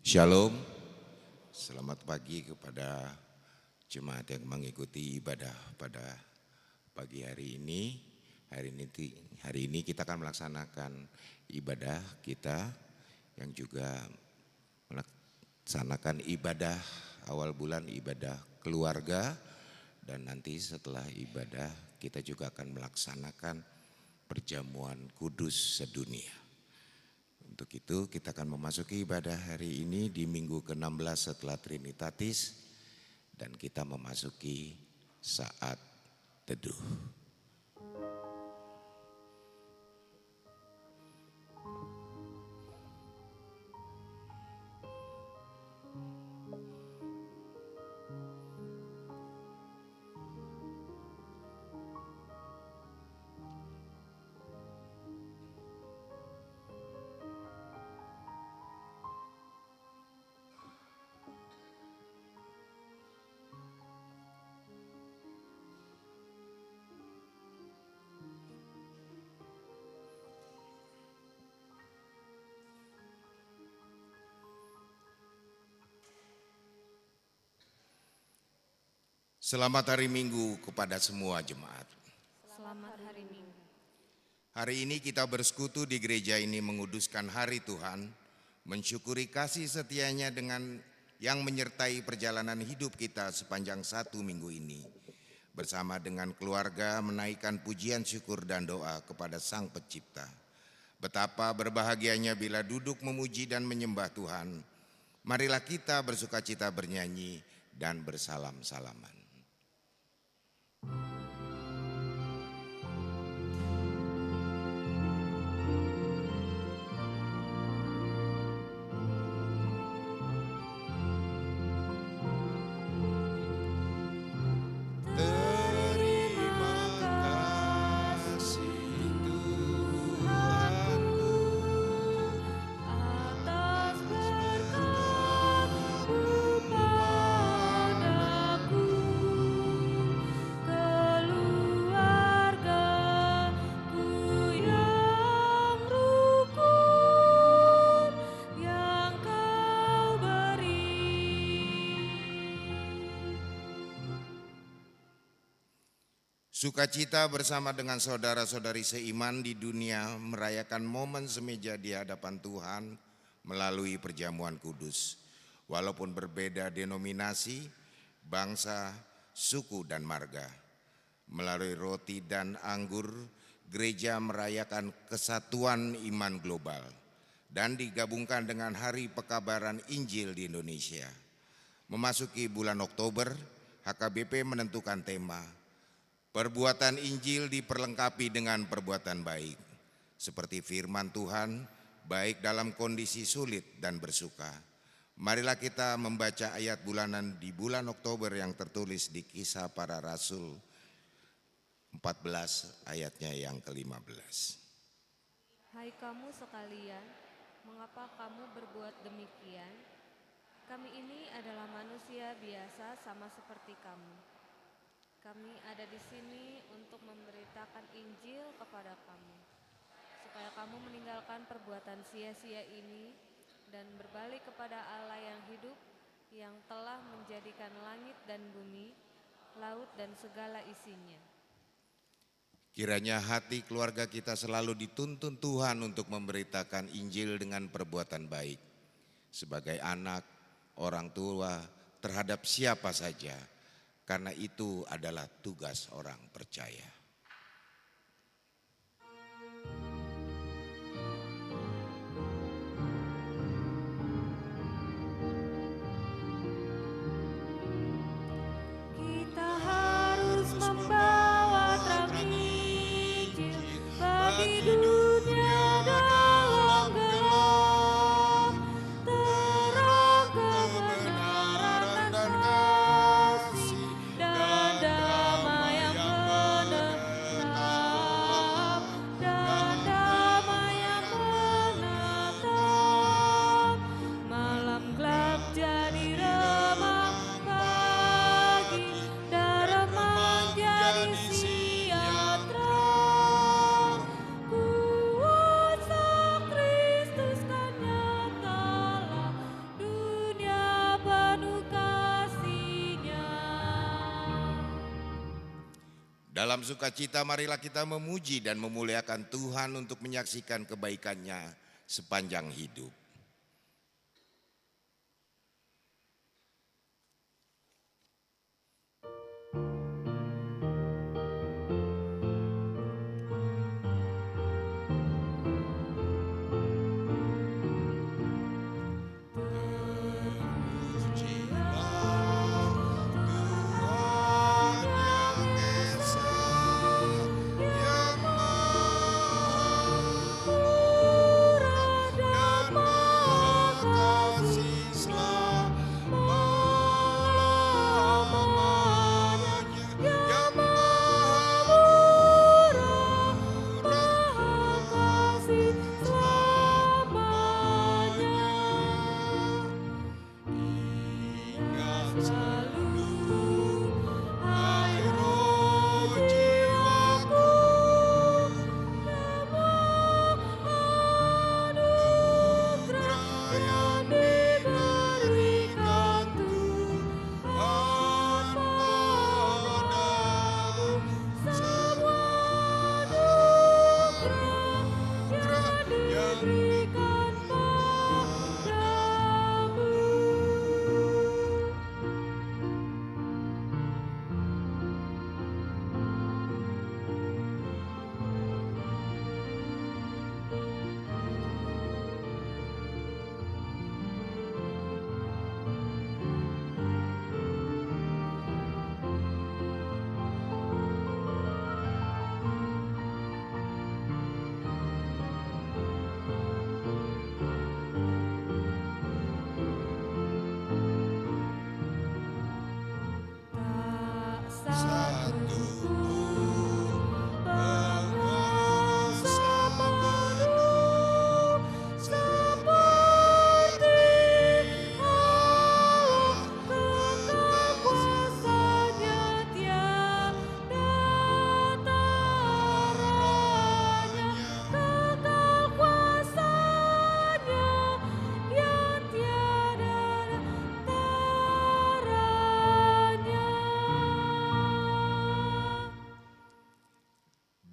Shalom, selamat pagi kepada jemaat yang mengikuti ibadah pada pagi hari ini. Hari ini kita akan melaksanakan ibadah kita yang juga melaksanakan ibadah awal bulan, ibadah keluarga, dan nanti setelah ibadah kita juga akan melaksanakan perjamuan kudus sedunia. Untuk itu kita akan memasuki ibadah hari ini di minggu ke-16 setelah Trinitatis dan kita memasuki saat teduh. Selamat hari Minggu kepada semua jemaat. Selamat hari Minggu. Hari ini kita bersekutu di gereja ini menguduskan hari Tuhan, mensyukuri kasih setianya dengan yang menyertai perjalanan hidup kita sepanjang satu minggu ini. Bersama dengan keluarga menaikkan pujian syukur dan doa kepada Sang Pencipta. Betapa berbahagianya bila duduk memuji dan menyembah Tuhan. Marilah kita bersukacita bernyanyi dan bersalam-salaman. Sukacita bersama dengan saudara-saudari seiman di dunia merayakan momen semeja di hadapan Tuhan melalui perjamuan kudus. Walaupun berbeda denominasi, bangsa, suku dan marga. Melalui roti dan anggur, gereja merayakan kesatuan iman global dan digabungkan dengan Hari Pekabaran Injil di Indonesia. Memasuki bulan Oktober, HKBP menentukan tema Perbuatan Injil diperlengkapi dengan perbuatan baik, seperti firman Tuhan, baik dalam kondisi sulit dan bersuka. Marilah kita membaca ayat bulanan di bulan Oktober yang tertulis di Kisah Para Rasul 14 ayatnya yang ke-15. Hai kamu sekalian, mengapa kamu berbuat demikian? Kami ini adalah manusia biasa sama seperti kamu. Kami ada di sini untuk memberitakan Injil kepada kamu, supaya kamu meninggalkan perbuatan sia-sia ini dan berbalik kepada Allah yang hidup, yang telah menjadikan langit dan bumi, laut dan segala isinya. Kiranya hati keluarga kita selalu dituntun Tuhan untuk memberitakan Injil dengan perbuatan baik. Sebagai anak, orang tua, terhadap siapa saja. Karena itu adalah tugas orang percaya. Kita harus membawa terang Injil bagi dunia dalam gelap, terang kebenaran dan kasih dan damai yang benar. Dalam sukacita marilah kita memuji dan memuliakan Tuhan untuk menyaksikan kebaikan-Nya sepanjang hidup.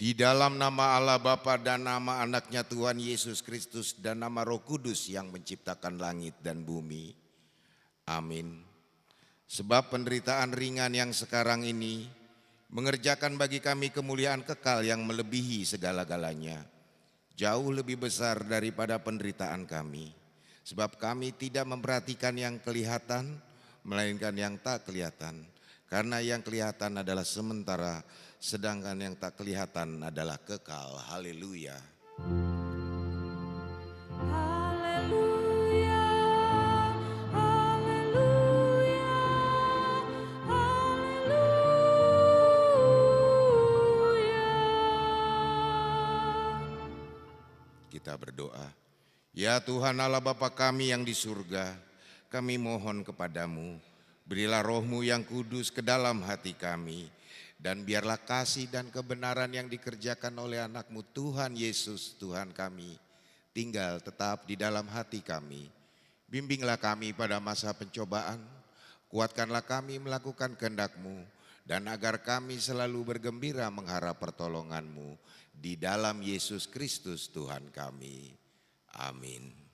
Di dalam nama Allah Bapa dan nama anaknya Tuhan Yesus Kristus dan nama Roh Kudus yang menciptakan langit dan bumi. Amin. Sebab penderitaan ringan yang sekarang ini mengerjakan bagi kami kemuliaan kekal yang melebihi segala-galanya. Jauh lebih besar daripada penderitaan kami. Sebab kami tidak memperhatikan yang kelihatan, melainkan yang tak kelihatan. Karena yang kelihatan adalah sementara, sedangkan yang tak kelihatan adalah kekal. Haleluya. Haleluya, haleluya, haleluya. Kita berdoa. Ya Tuhan Allah Bapa kami yang di surga, kami mohon kepadamu, berilah roh-Mu yang kudus ke dalam hati kami, dan biarlah kasih dan kebenaran yang dikerjakan oleh anak-Mu Tuhan Yesus Tuhan kami tinggal tetap di dalam hati kami. Bimbinglah kami pada masa pencobaan, kuatkanlah kami melakukan kehendak-Mu, dan agar kami selalu bergembira mengharap pertolongan-Mu di dalam Yesus Kristus Tuhan kami. Amin.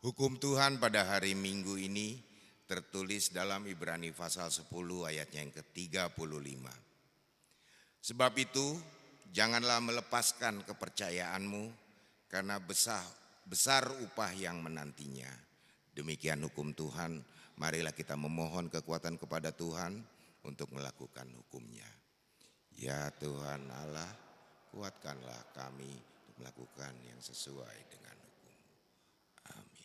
Hukum Tuhan pada hari Minggu ini tertulis dalam Ibrani pasal 10 ayatnya yang ke-35. Sebab itu, janganlah melepaskan kepercayaanmu karena besar upah yang menantinya. Demikian hukum Tuhan, marilah kita memohon kekuatan kepada Tuhan untuk melakukan hukumnya. Ya Tuhan Allah, kuatkanlah kami untuk melakukan yang sesuai dengan hukum. Amin.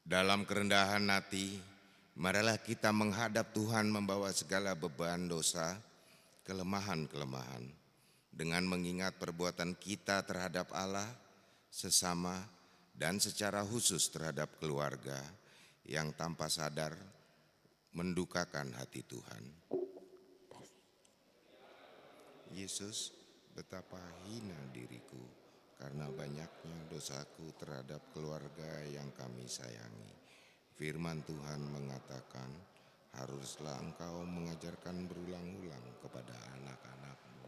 Dalam kerendahan hati, marilah kita menghadap Tuhan membawa segala beban dosa, kelemahan-kelemahan, dengan mengingat perbuatan kita terhadap Allah, sesama, dan secara khusus terhadap keluarga yang tanpa sadar mendukakan hati Tuhan. Yesus, betapa hina diriku karena banyaknya dosaku terhadap keluarga yang kami sayangi. Firman Tuhan mengatakan, haruslah engkau mengajarkan berulang-ulang kepada anak-anakmu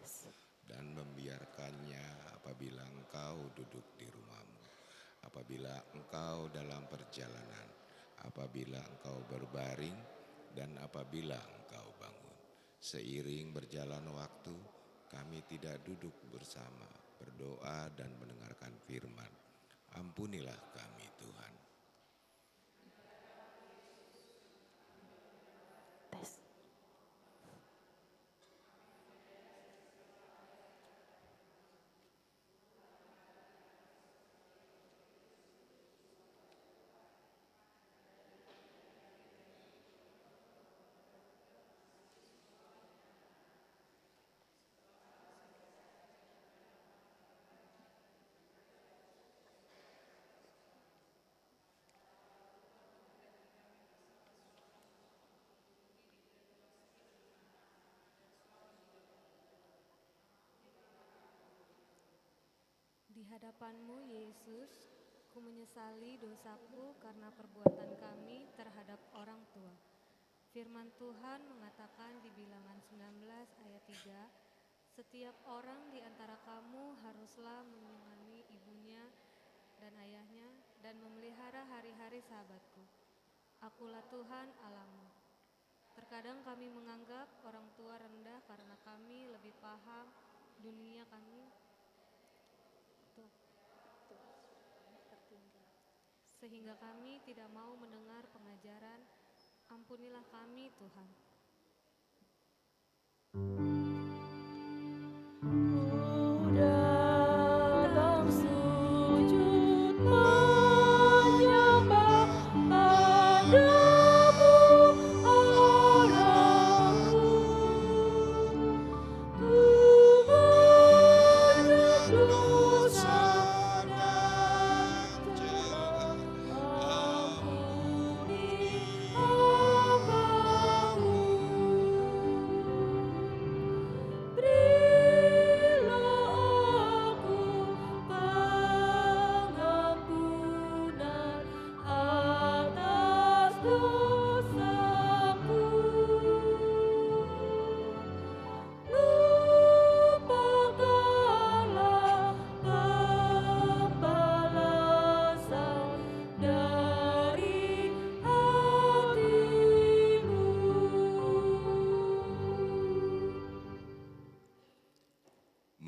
dan membiarkannya apabila engkau duduk di rumahmu, apabila engkau dalam perjalanan, apabila engkau berbaring, dan apabila engkau bangun. Seiring berjalan waktu, kami tidak duduk bersama, berdoa dan mendengarkan firman. Ampunilah kami Tuhan. Di hadapan-Mu, Yesus, ku menyesali dosaku karena perbuatan kami terhadap orang tua. Firman Tuhan mengatakan di Bilangan 19 ayat 3, setiap orang di antara kamu haruslah menyenangi ibunya dan ayahnya dan memelihara hari-hari sabatku. Akulah Tuhan Allahmu. Terkadang kami menganggap orang tua rendah karena kami lebih paham dunia kami sehingga kami tidak mau mendengar pengajaran. Ampunilah kami Tuhan. Dalam sujud menyembah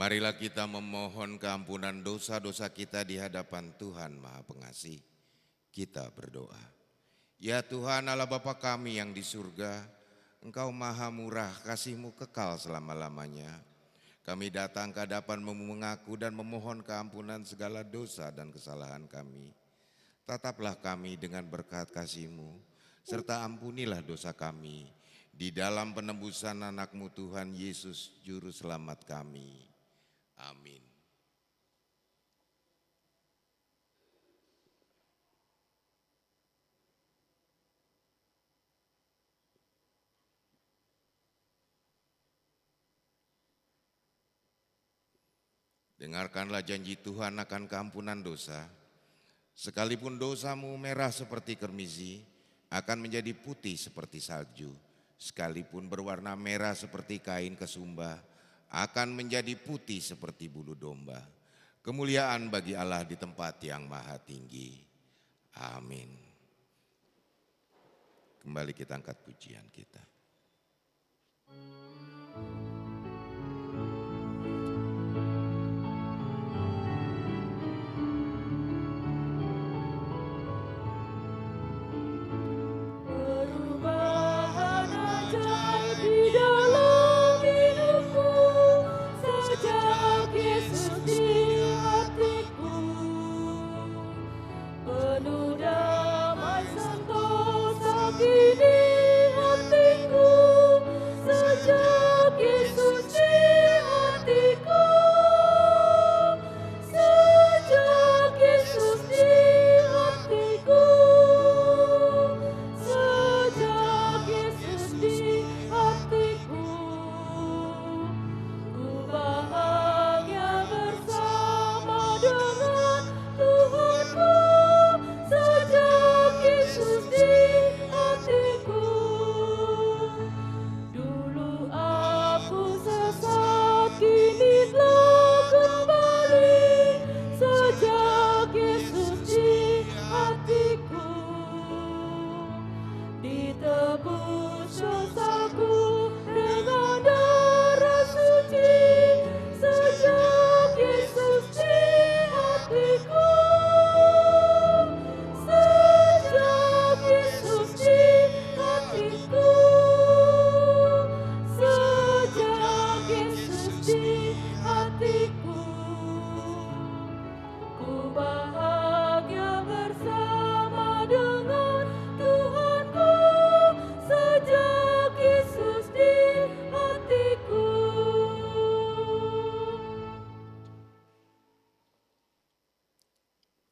Marilah kita memohon keampunan dosa-dosa kita di hadapan Tuhan Maha Pengasih. Kita berdoa. Ya Tuhan Allah Bapa kami yang di surga, Engkau Maha Murah, kasih-Mu kekal selama-lamanya. Kami datang ke hadapan-Mu mengaku dan memohon keampunan segala dosa dan kesalahan kami. Tataplah kami dengan berkat kasih-Mu, serta ampunilah dosa kami di dalam penebusan anak-Mu Tuhan Yesus Juru Selamat kami. Amin. Dengarkanlah janji Tuhan akan keampunan dosa. Sekalipun dosamu merah seperti kermizi, akan menjadi putih seperti salju. Sekalipun berwarna merah seperti kain kesumba, akan menjadi putih seperti bulu domba. Kemuliaan bagi Allah di tempat yang maha tinggi. Amin. Kembali kita angkat pujian kita.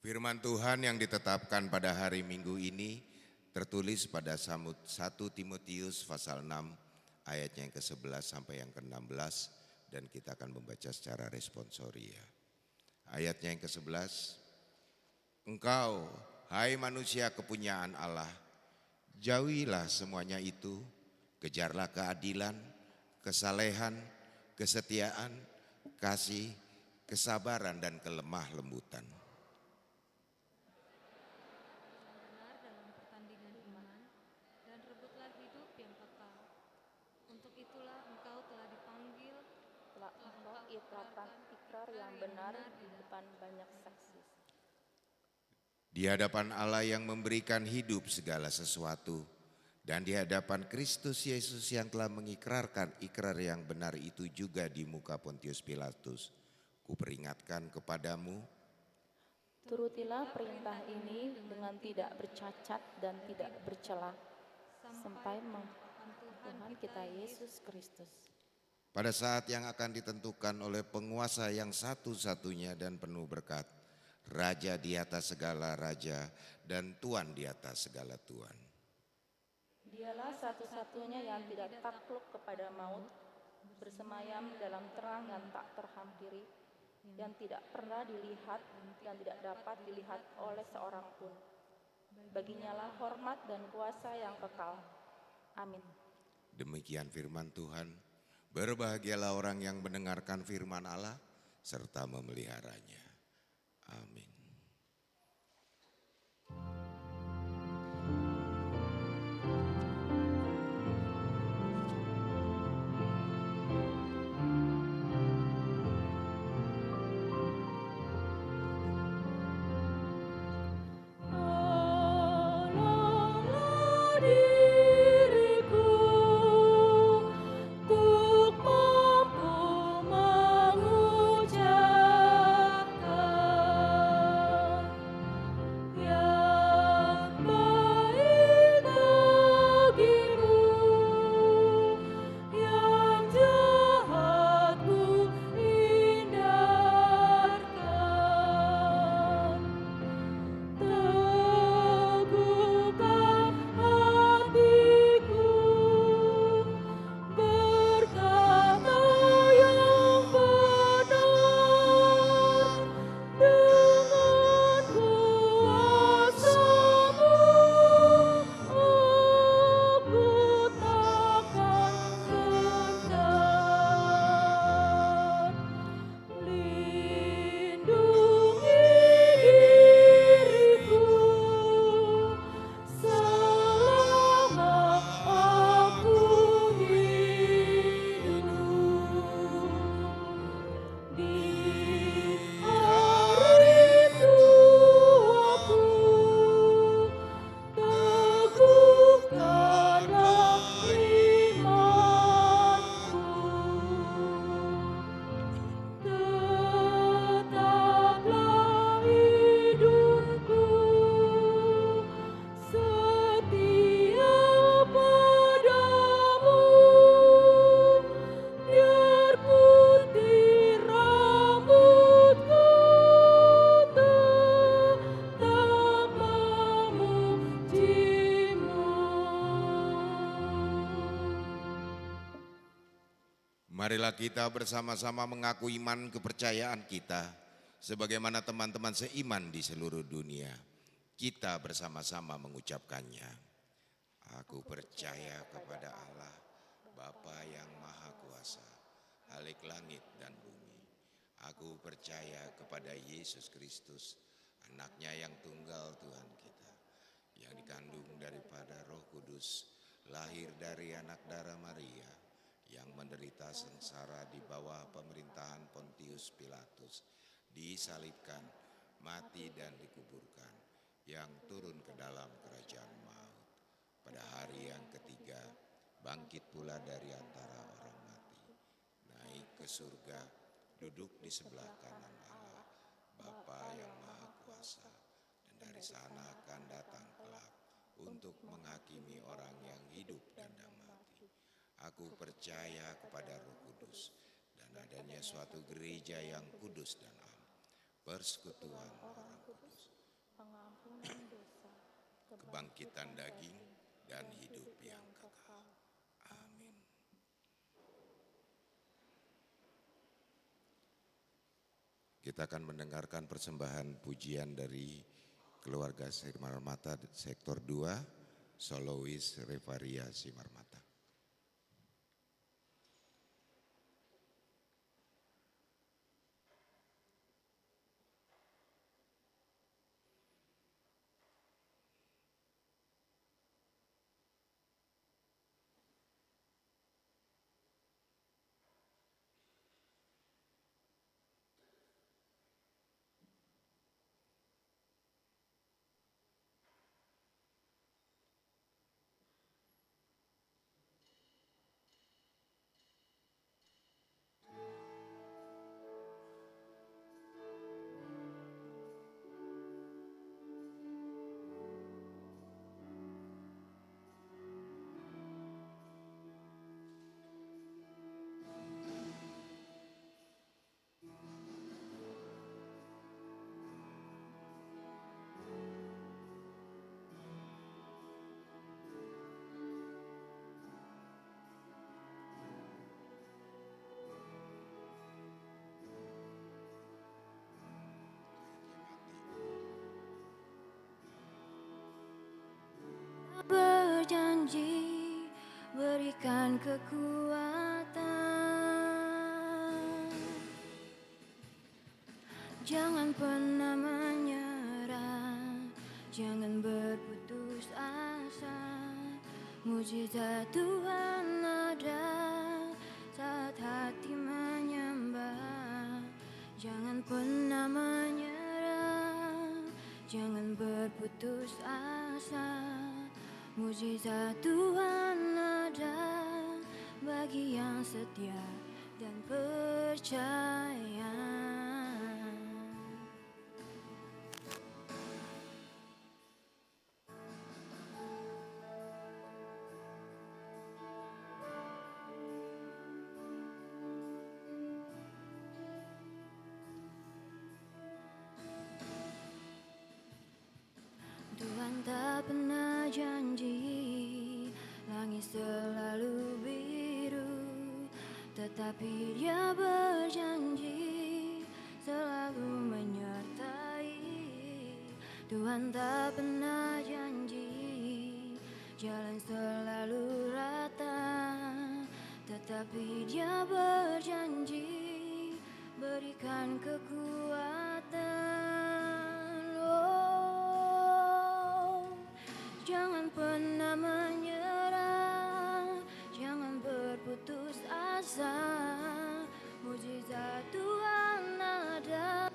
Firman Tuhan yang ditetapkan pada hari Minggu ini tertulis pada 1 Timotius pasal 6 ayatnya yang ke-11 sampai yang ke-16 dan kita akan membaca secara responsoria. Ayatnya yang ke-11, Engkau, hai manusia kepunyaan Allah, jauhilah semuanya itu, kejarlah keadilan, kesalehan, kesetiaan, kasih, kesabaran dan kelemah lembutan. Ikrar yang benar di depan banyak saksi. Di hadapan Allah yang memberikan hidup segala sesuatu dan di hadapan Kristus Yesus yang telah mengikrarkan ikrar yang benar itu juga di muka Pontius Pilatus, kuperingatkan kepadamu, turutilah perintah ini dengan tidak bercacat dan tidak bercela sampai Tuhan kita Yesus Kristus. Pada saat yang akan ditentukan oleh penguasa yang satu-satunya dan penuh berkat, Raja di atas segala raja dan Tuan di atas segala tuan. Dialah satu-satunya yang tidak takluk kepada maut, bersemayam dalam terang yang tak terhampiri, yang tidak pernah dilihat dan tidak dapat dilihat oleh seorang pun. Baginyalah hormat dan kuasa yang kekal. Amin. Demikian firman Tuhan. Berbahagialah orang yang mendengarkan firman Allah serta memeliharanya. Amin. Marilah kita bersama-sama mengaku iman kepercayaan kita sebagaimana teman-teman seiman di seluruh dunia. Kita bersama-sama mengucapkannya. Aku percaya kepada Allah, Bapa yang Maha Kuasa, Khalik langit dan bumi. Aku percaya kepada Yesus Kristus, anaknya yang tunggal Tuhan kita, yang dikandung daripada Roh Kudus, lahir dari anak darah Maria, yang menderita sengsara di bawah pemerintahan Pontius Pilatus, disalibkan, mati dan dikuburkan, yang turun ke dalam kerajaan maut. Pada hari yang ketiga, bangkit pula dari antara orang mati, naik ke surga, duduk di sebelah kanan Allah, Bapa yang Maha Kuasa, dan dari sana akan datang kelak untuk menghakimi orang yang hidup dan yang mati. Aku percaya kepada Roh Kudus dan adanya suatu gereja yang kudus dan am, persekutuan orang kudus, pengampunan dosa, kebangkitan daging, dan hidup yang kekal. Amin. Kita akan mendengarkan persembahan pujian dari keluarga Simarmata Sektor 2, solois Revaria Simarmata. Berjanji berikan kekuatan, jangan pernah menyerah, jangan berputus asa. Mujizat Tuhan ada saat hati menyembah. Jangan pernah menyerah, jangan berputus asa. Mujizat Tuhan ada bagi yang setia dan percaya. Tuhan tak pernah janji langit selalu biru, tetapi Dia berjanji selalu menyertai. Tuhan tak pernah janji jalan selalu rata, tetapi Dia berjanji berikan kekuatan. Jangan pernah menyerah, jangan berputus asa. Mujizat Tuhan ada.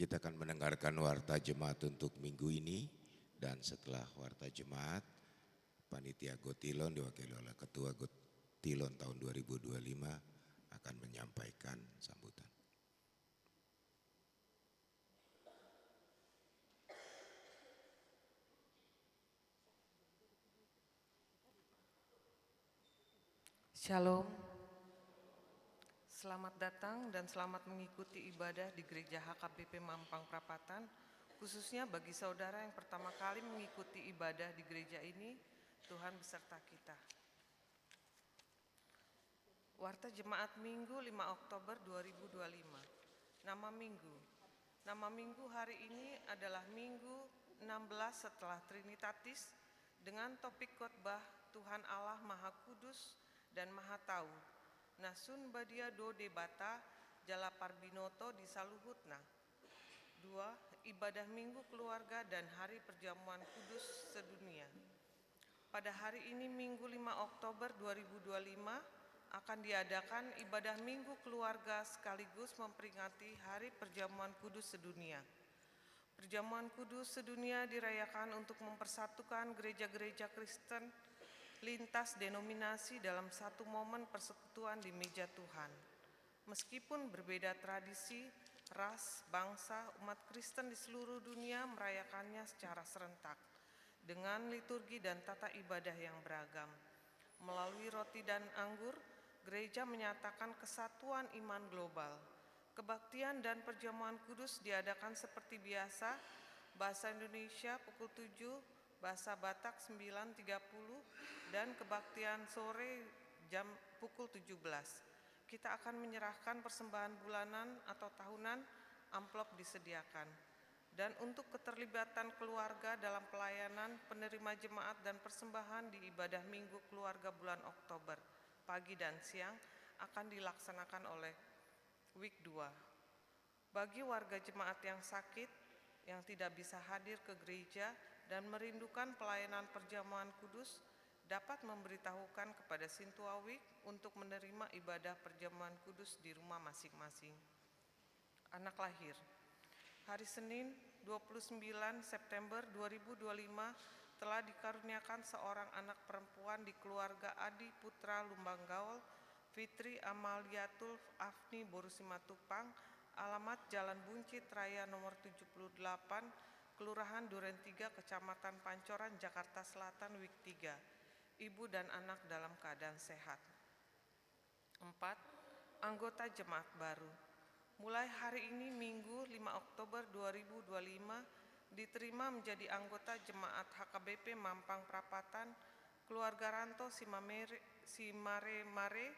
Kita akan mendengarkan warta jemaat untuk minggu ini, dan setelah warta jemaat, Panitia Gotilon diwakili oleh Ketua Gotilon tahun 2025 akan menyampaikan sambutan. Shalom, selamat datang dan selamat mengikuti ibadah di Gereja HKBP Mampang Prapatan, khususnya bagi saudara yang pertama kali mengikuti ibadah di gereja ini. Tuhan beserta kita. Warta Jemaat Minggu 5 Oktober 2025. Nama minggu hari ini adalah Minggu 16 setelah Trinitatis dengan topik khotbah Tuhan Allah Maha Kudus dan Maha Tahu. Nasun badia do debata jala parbinoto di saluhutna. 2. Ibadah Minggu Keluarga dan Hari Perjamuan Kudus Sedunia. Pada hari ini Minggu 5 Oktober 2025 akan diadakan ibadah Minggu Keluarga sekaligus memperingati Hari Perjamuan Kudus Sedunia. Perjamuan Kudus Sedunia dirayakan untuk mempersatukan gereja-gereja Kristen lintas denominasi dalam satu momen persekutuan di meja Tuhan. Meskipun berbeda tradisi, ras, bangsa, umat Kristen di seluruh dunia merayakannya secara serentak dengan liturgi dan tata ibadah yang beragam. Melalui roti dan anggur, gereja menyatakan kesatuan iman global. Kebaktian dan perjamuan kudus diadakan seperti biasa, bahasa Indonesia pukul 7, bahasa Batak 9.30, dan kebaktian sore jam pukul 17. Kita akan menyerahkan persembahan bulanan atau tahunan, amplop disediakan. Dan untuk keterlibatan keluarga dalam pelayanan penerima jemaat dan persembahan di ibadah Minggu Keluarga bulan Oktober, pagi dan siang akan dilaksanakan oleh week 2. Bagi warga jemaat yang sakit, yang tidak bisa hadir ke gereja dan merindukan pelayanan perjamuan kudus, dapat memberitahukan kepada Sintua Week untuk menerima ibadah perjamuan kudus di rumah masing-masing. Anak lahir. Hari Senin 29 September 2025 telah dikaruniakan seorang anak perempuan di keluarga Adi Putra Lumbang Gaul, Fitri Amaliatul Afni Borusimatupang, alamat Jalan Buncit Raya nomor 78, Kelurahan Duren 3, Kecamatan Pancoran, Jakarta Selatan, week 3. Ibu dan anak dalam keadaan sehat. 4. Anggota jemaat baru. Mulai hari ini Minggu 5 Oktober 2025 diterima menjadi anggota jemaat HKBP Mampang Prapatan, keluarga Ranto Simare Mare,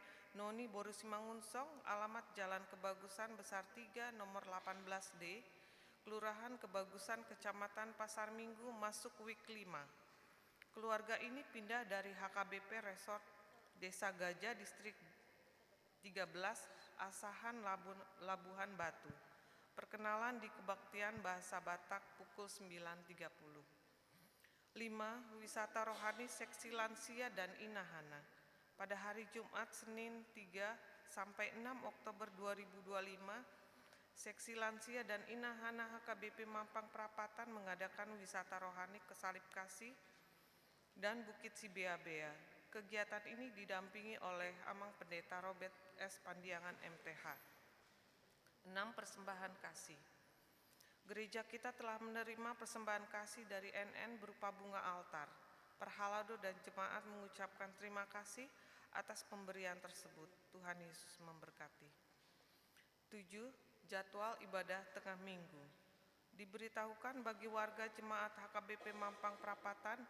Noni Borusimangunsong, alamat Jalan Kebagusan Besar 3 nomor 18D, Kelurahan Kebagusan, Kecamatan Pasar Minggu, masuk week 5. Keluarga ini pindah dari HKBP Resort Desa Gajah, Distrik 13, Asahan, Labuhan Batu. Perkenalan di kebaktian bahasa Batak pukul 9.30. 5. Wisata rohani seksi lansia dan Inahana. Pada hari Jumat Senin 3 sampai 6 Oktober 2025, Seksi Lansia dan Inahana HKBP Mampang Prapatan mengadakan wisata rohani ke Salib Kasih dan Bukit Sibea-bea. Kegiatan ini didampingi oleh Amang Pendeta Robert S. Pandiangan MTH. 6. Persembahan kasih. Gereja kita telah menerima persembahan kasih dari NN berupa bunga altar. Perhalado dan jemaat mengucapkan terima kasih atas pemberian tersebut. Tuhan Yesus memberkati. 7. Jadwal ibadah tengah minggu. Diberitahukan bagi warga jemaat HKBP Mampang Prapatan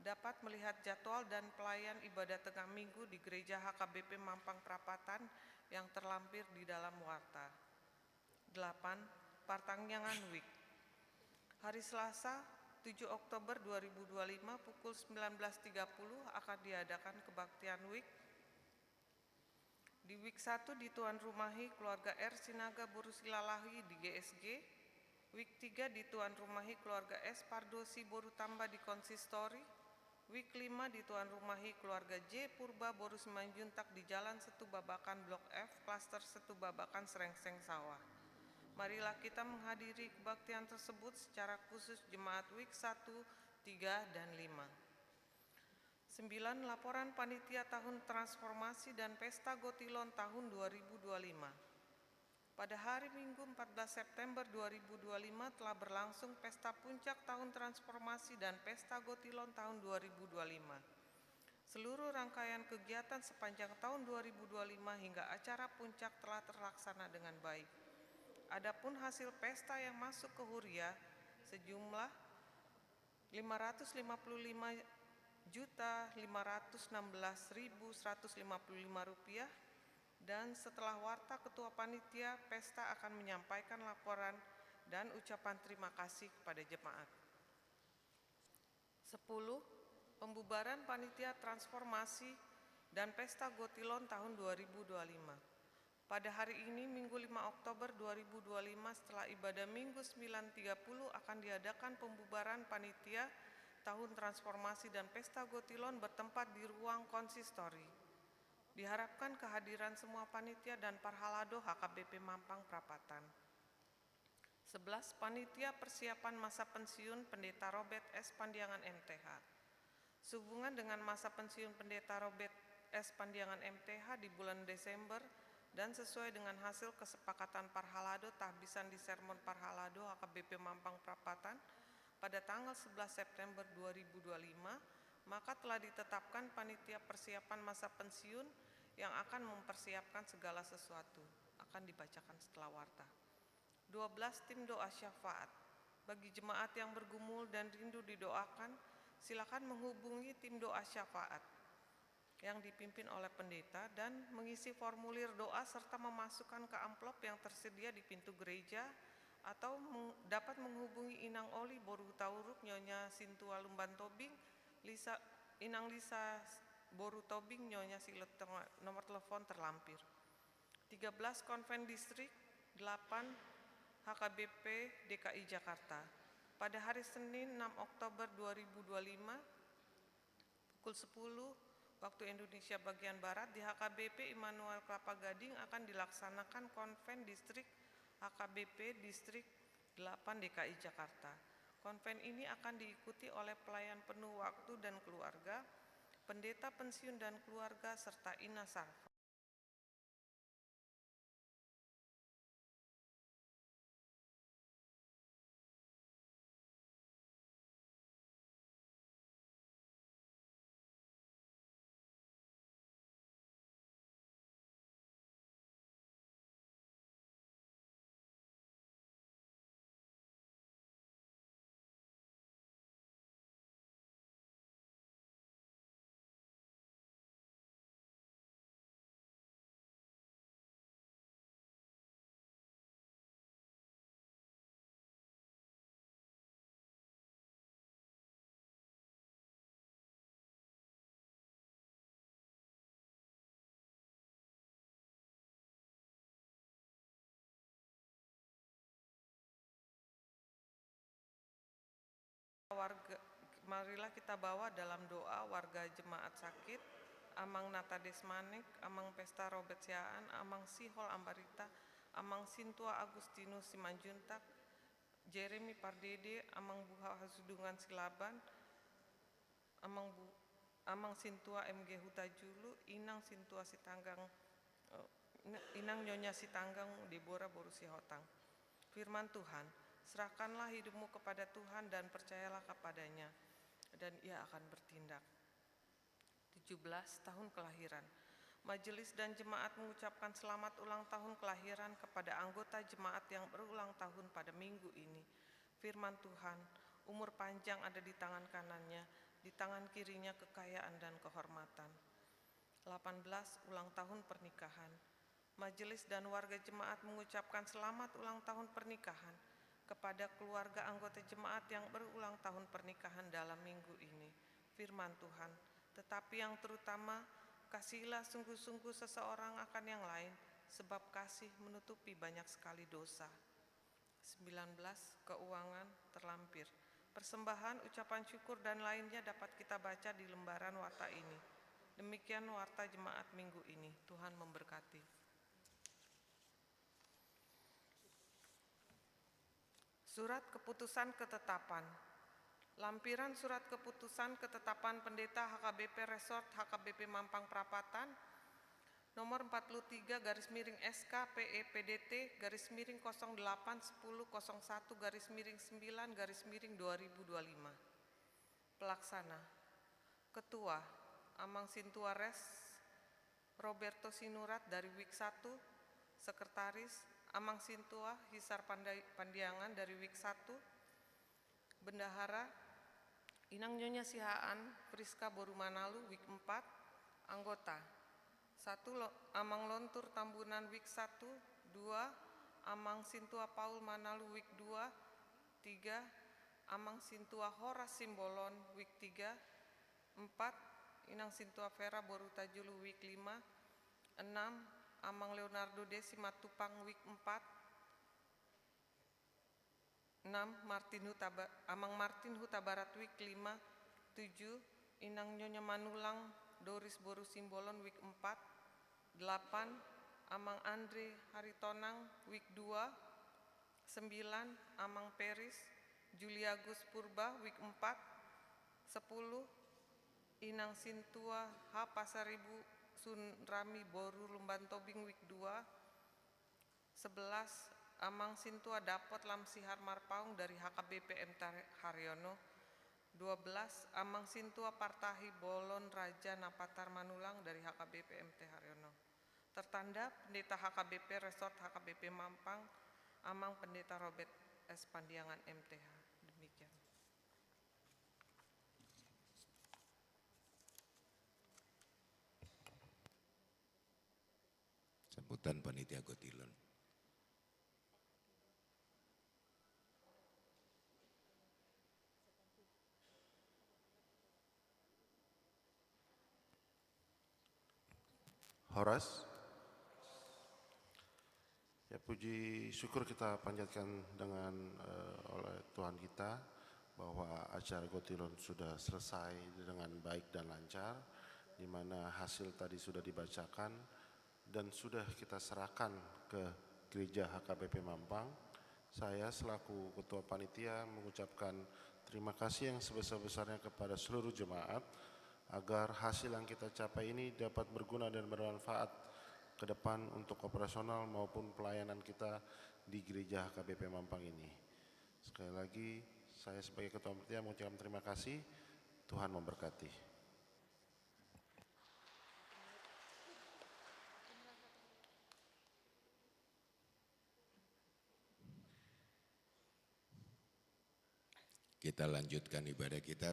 dapat melihat jadwal dan pelayan ibadah tengah minggu di gereja HKBP Mampang Prapatan yang terlampir di dalam warta. 8. Partangyangan Week. Hari Selasa 7 Oktober 2025 pukul 19.30 akan diadakan kebaktian Week. Di week 1 di Tuan Rumahi keluarga R Sinaga Borusilalahi di GSG. Week 3 di Tuan Rumahi keluarga S Pardosi Borutamba di Konsistori. Week 5 di Tuan Rumahi keluarga J Purba Borusimanjuntak di Jalan Setu Babakan Blok F, Klaster Setu Babakan, Serengseng Sawah. Marilah kita menghadiri kebaktian tersebut secara khusus Jemaat Week 1, 3, dan 5. 9. Laporan Panitia Tahun Transformasi dan Pesta Gotilon tahun 2025. Pada hari Minggu 14 September 2025 telah berlangsung Pesta Puncak Tahun Transformasi dan Pesta Gotilon tahun 2025. Seluruh rangkaian kegiatan sepanjang tahun 2025 hingga acara puncak telah terlaksana dengan baik. Adapun hasil pesta yang masuk ke Huria sejumlah Rp555.516.155 dan setelah warta Ketua Panitia Pesta akan menyampaikan laporan dan ucapan terima kasih kepada jemaat. 10. Pembubaran Panitia Transformasi dan Pesta Gotilon tahun 2025. Pada hari ini, Minggu 5 Oktober 2025, setelah ibadah Minggu 9.30 akan diadakan pembubaran Panitia Tahun Transformasi dan Pesta Gotilon bertempat di ruang konsistori. Diharapkan kehadiran semua panitia dan parhalado HKBP Mampang Prapatan. 11. Panitia Persiapan Masa Pensiun Pendeta Robert S. Pandiangan MTH. Sehubungan dengan masa pensiun Pendeta Robert S. Pandiangan MTH di bulan Desember dan sesuai dengan hasil kesepakatan Parhalado tahbisan di Sermon Parhalado HKBP Mampang Prapatan pada tanggal 11 September 2025, maka telah ditetapkan Panitia Persiapan Masa Pensiun yang akan mempersiapkan segala sesuatu. Akan dibacakan setelah warta. 12. Tim doa syafaat. Bagi jemaat yang bergumul dan rindu didoakan, silakan menghubungi tim doa syafaat yang dipimpin oleh pendeta dan mengisi formulir doa serta memasukkan ke amplop yang tersedia di pintu gereja atau dapat menghubungi Inang Oli Boru Tauruk Nyonya Sintua Lumban Tobing, Inang Lisa Boru Tobing Nyonya Silet, nomor telepon terlampir. 13. Konven Distrik 8 HKBP DKI Jakarta. Pada hari Senin 6 Oktober 2025 pukul 10 waktu Indonesia bagian Barat di HKBP Immanuel Kelapa Gading akan dilaksanakan konven distrik HKBP Distrik 8 DKI Jakarta. Konven ini akan diikuti oleh pelayan penuh waktu dan keluarga, pendeta pensiun dan keluarga, serta Ina Sarfa. Marilah kita bawa dalam doa warga jemaat sakit, Amang Nata Desmanik, Amang Pesta Robert Siaan, Amang Sihol Ambarita, Amang Sintua Agustinus Simanjuntak, Jeremy Pardede, Amang Buha Hasudungan Silaban, Amang Sintua MG Hutajulu, Inang Sintua Sitanggang, Inang Nyonya Sitanggang Deborah Boru Sihotang. Firman Tuhan, serahkanlah hidupmu kepada Tuhan dan percayalah kepadanya, dan Ia akan bertindak. 17. Tahun kelahiran. Majelis dan jemaat mengucapkan selamat ulang tahun kelahiran kepada anggota jemaat yang berulang tahun pada minggu ini. Firman Tuhan, umur panjang ada di tangan kanannya, di tangan kirinya kekayaan dan kehormatan. 18. Ulang tahun pernikahan. Majelis dan warga jemaat mengucapkan selamat ulang tahun pernikahan kepada keluarga anggota jemaat yang berulang tahun pernikahan dalam minggu ini. Firman Tuhan, tetapi yang terutama, kasihilah sungguh-sungguh seseorang akan yang lain, sebab kasih menutupi banyak sekali dosa. 19. Keuangan terlampir. Persembahan, ucapan syukur, dan lainnya dapat kita baca di lembaran warta ini. Demikian warta jemaat minggu ini. Tuhan memberkati. Surat Keputusan Ketetapan. Lampiran Surat Keputusan Ketetapan Pendeta HKBP Resort HKBP Mampang Prapatan nomor 43 garis miring SK PE PDT garis miring 08 10 01 garis miring 9 garis miring 2025. Pelaksana. Ketua Amang Sintuares Roberto Sinurat dari WIK 1. Sekretaris Amang Sintua Hisar Pandiangan dari WIK 1. Bendahara Inang Nyonya Sihaan Friska Boru Manalu WIK 4. Anggota 1. Amang Lontur Tambunan WIK 1. 2. Amang Sintua Paul Manalu WIK 2. 3. Amang Sintua Horas Simbolon WIK 3. 4. Inang Sintua Vera Boru Tajulu WIK 5. 6. Amang Leonardo Desi Matupang WIK 4. 6. Amang Martin Huta Barat WIK 5. 7. Inang Nyonya Manulang Doris Boru Simbolon WIK 4. 8. Amang Andre Haritonang WIK 2. 9. Amang Peris Juliagus Purba WIK 4. 10. Inang Sintua H. Pasaribu Sunrami Boru Lumban Tobing WIK 2. 11. Amang Sintua Dapot Lamsihar Marpaung dari HKBP MT Haryono. 12. Amang Sintua Partahi Bolon Raja Napatar Manulang dari HKBP MT Haryono. Tertanda Pendeta HKBP Resort HKBP Mampang, Amang Pendeta Robert S. Pandiangan MTH. Demikian. Sambutan Panitia Gotilon. Horas. Ya, puji syukur kita panjatkan dengan oleh Tuhan kita bahwa acara Gotilon sudah selesai dengan baik dan lancar, di mana hasil tadi sudah dibacakan dan sudah kita serahkan ke Gereja HKBP Mampang. Saya selaku Ketua Panitia mengucapkan terima kasih yang sebesar-besarnya kepada seluruh jemaat agar hasil yang kita capai ini dapat berguna dan bermanfaat ke depan untuk operasional maupun pelayanan kita di Gereja HKBP Mampang ini. Sekali lagi, saya sebagai Ketua Panitia mengucapkan terima kasih. Tuhan memberkati. Kita lanjutkan ibadah kita.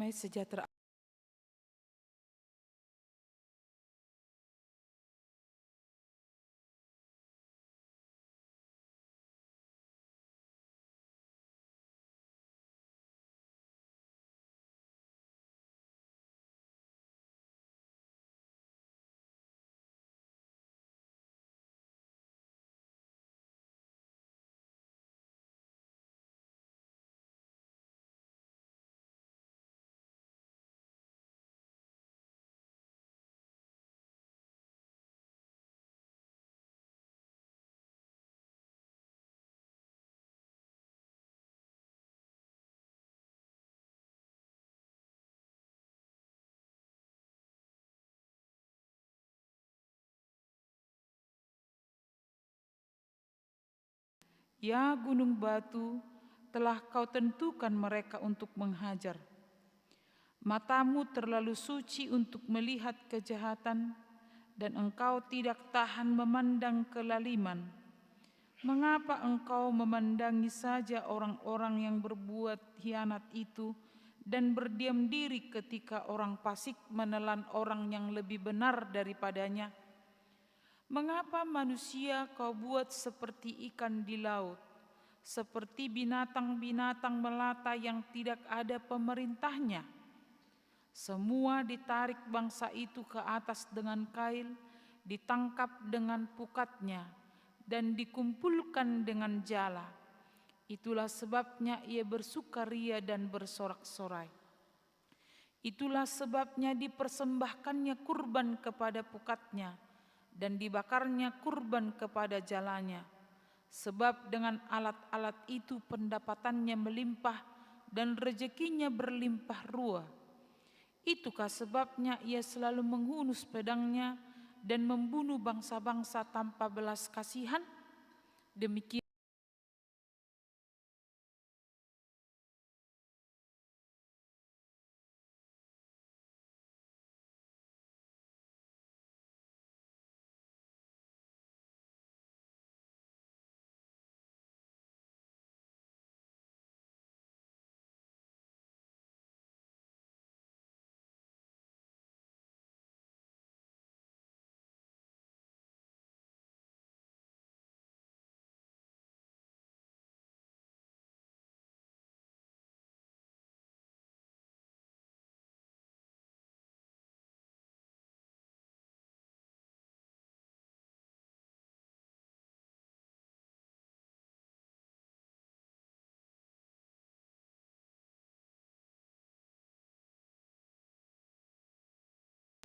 damai sejahtera Ya gunung batu, telah kau tentukan mereka untuk menghajar. Matamu terlalu suci untuk melihat kejahatan, dan engkau tidak tahan memandang kelaliman. Mengapa engkau memandangi saja orang-orang yang berbuat khianat itu, dan berdiam diri ketika orang fasik menelan orang yang lebih benar daripadanya? Mengapa manusia kau buat seperti ikan di laut, seperti binatang-binatang melata yang tidak ada pemerintahnya? Semua ditarik bangsa itu ke atas dengan kail, ditangkap dengan pukatnya, dan dikumpulkan dengan jala. Itulah sebabnya ia bersukaria dan bersorak-sorai. Itulah sebabnya dipersembahkannya kurban kepada pukatnya, dan dibakarnya kurban kepada jalanya. Sebab dengan alat-alat itu pendapatannya melimpah dan rezekinya berlimpah ruah. Itukah sebabnya ia selalu menghunus pedangnya dan membunuh bangsa-bangsa tanpa belas kasihan? Demikian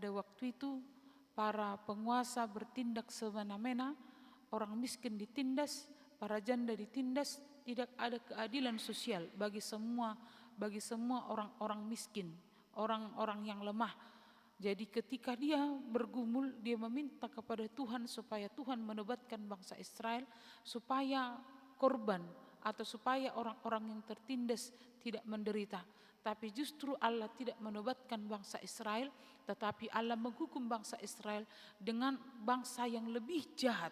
pada waktu itu para penguasa bertindak semena-mena, orang miskin ditindas, para janda ditindas, tidak ada keadilan sosial bagi semua orang-orang miskin, orang-orang yang lemah. Jadi ketika dia bergumul, dia meminta kepada Tuhan supaya Tuhan menobatkan bangsa Israel, supaya korban atau supaya orang-orang yang tertindas tidak menderita. Tapi justru Allah tidak menobatkan bangsa Israel, tetapi Allah menghukum bangsa Israel dengan bangsa yang lebih jahat.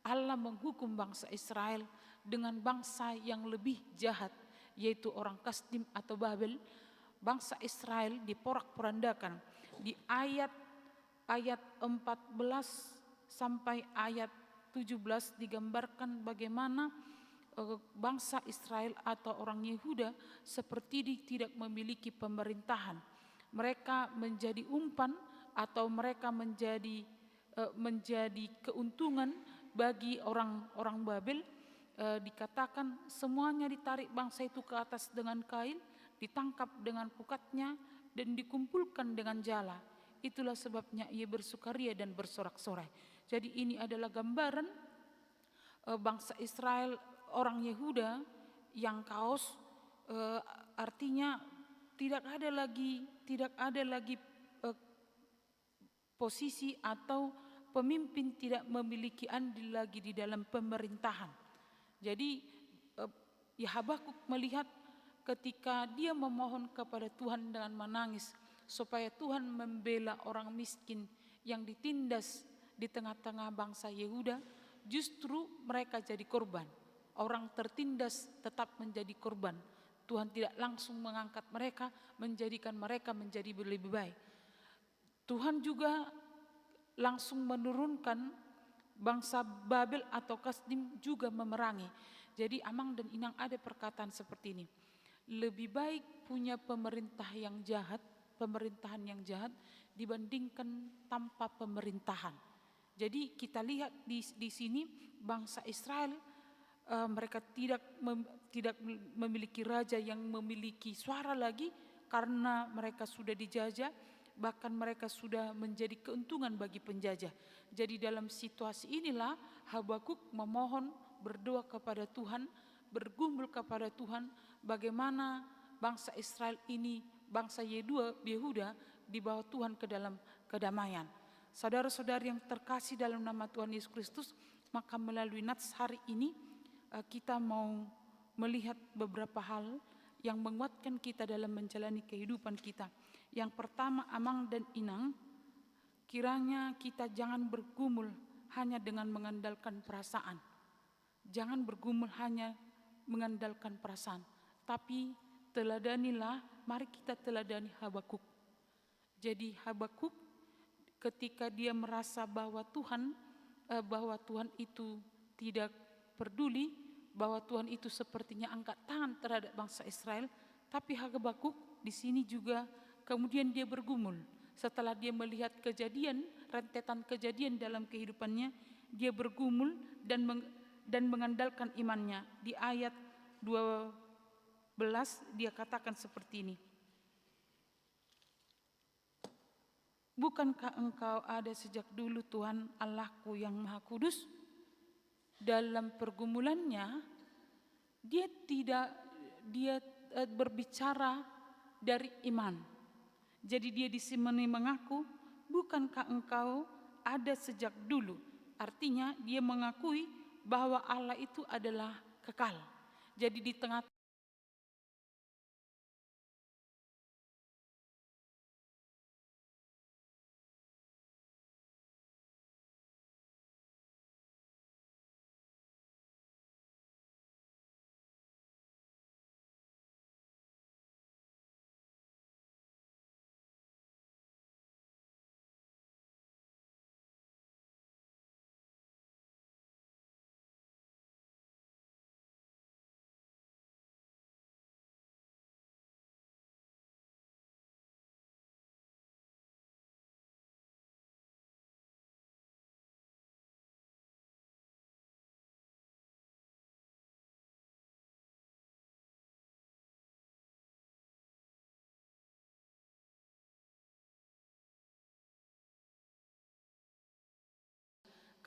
Allah menghukum bangsa Israel dengan bangsa yang lebih jahat, yaitu orang Kasdim atau Babel. Bangsa Israel diporak-porandakan. Di ayat 14 sampai ayat 17 digambarkan bagaimana bangsa Israel atau orang Yehuda seperti tidak memiliki pemerintahan. Mereka menjadi umpan atau mereka menjadi keuntungan bagi orang Babel. Dikatakan semuanya ditarik bangsa itu ke atas dengan kail, ditangkap dengan pukatnya, dan dikumpulkan dengan jala. Itulah sebabnya ia bersukaria dan bersorak-sorai. Jadi ini adalah gambaran bangsa Israel, orang Yehuda yang kaos, artinya tidak ada lagi posisi atau pemimpin tidak memiliki andil lagi di dalam pemerintahan. Jadi Habakuk melihat ketika dia memohon kepada Tuhan dengan menangis supaya Tuhan membela orang miskin yang ditindas di tengah-tengah bangsa Yehuda, justru mereka jadi korban. Orang tertindas tetap menjadi korban, Tuhan tidak langsung mengangkat mereka, menjadikan mereka menjadi lebih baik. Tuhan juga langsung menurunkan bangsa Babel atau Kasdim juga memerangi. Jadi Amang dan Inang ada perkataan seperti ini. Lebih baik punya pemerintahan yang jahat dibandingkan tanpa pemerintahan. Jadi kita lihat di sini bangsa Israel mereka tidak memiliki raja yang memiliki suara lagi karena mereka sudah dijajah, bahkan mereka sudah menjadi keuntungan bagi penjajah. Jadi dalam situasi inilah Habakuk memohon, berdoa kepada Tuhan, bergumul kepada Tuhan bagaimana bangsa Israel ini, bangsa Yehuda dibawa Tuhan ke dalam kedamaian. Saudara-saudari yang terkasih dalam nama Tuhan Yesus Kristus, maka melalui nats hari ini kita mau melihat beberapa hal yang menguatkan kita dalam menjalani kehidupan kita. Yang pertama, Amang dan Inang, kiranya kita jangan bergumul hanya dengan mengandalkan perasaan. Jangan bergumul hanya mengandalkan perasaan, tapi teladanilah, mari kita teladani Habakuk. Jadi Habakuk ketika dia merasa bahwa Tuhan itu tidak peduli, bahwa Tuhan itu sepertinya angkat tangan terhadap bangsa Israel, tapi Habakuk di sini juga kemudian dia bergumul. Setelah dia melihat rentetan kejadian dalam kehidupannya, dia bergumul dan mengandalkan imannya. Di ayat 12 dia katakan seperti ini. Bukankah engkau ada sejak dulu Tuhan Allahku yang Maha Kudus? Dalam pergumulannya dia berbicara dari iman. Jadi dia di sini mengaku, bukankah engkau ada sejak dulu? Artinya dia mengakui bahwa Allah itu adalah kekal. Jadi di tengah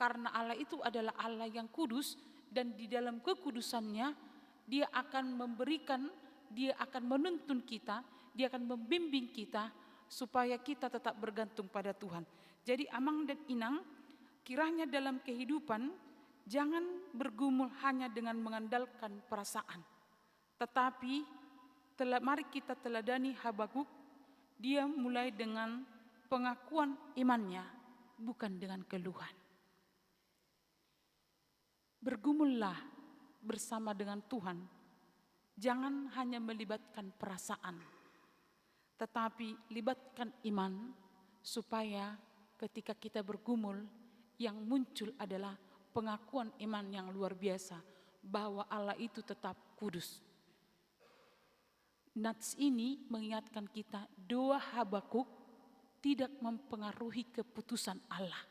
karena Allah itu adalah Allah yang kudus, dan di dalam kekudusannya dia akan menuntun kita, dia akan membimbing kita supaya kita tetap bergantung pada Tuhan. Jadi Amang dan Inang, kiranya dalam kehidupan jangan bergumul hanya dengan mengandalkan perasaan, tetapi mari kita teladani Habakuk. Dia mulai dengan pengakuan imannya, bukan dengan keluhan. Bergumullah bersama dengan Tuhan, jangan hanya melibatkan perasaan, tetapi libatkan iman, supaya ketika kita bergumul, yang muncul adalah pengakuan iman yang luar biasa, bahwa Allah itu tetap kudus. Nats ini mengingatkan kita, doa Habakuk tidak mempengaruhi keputusan Allah.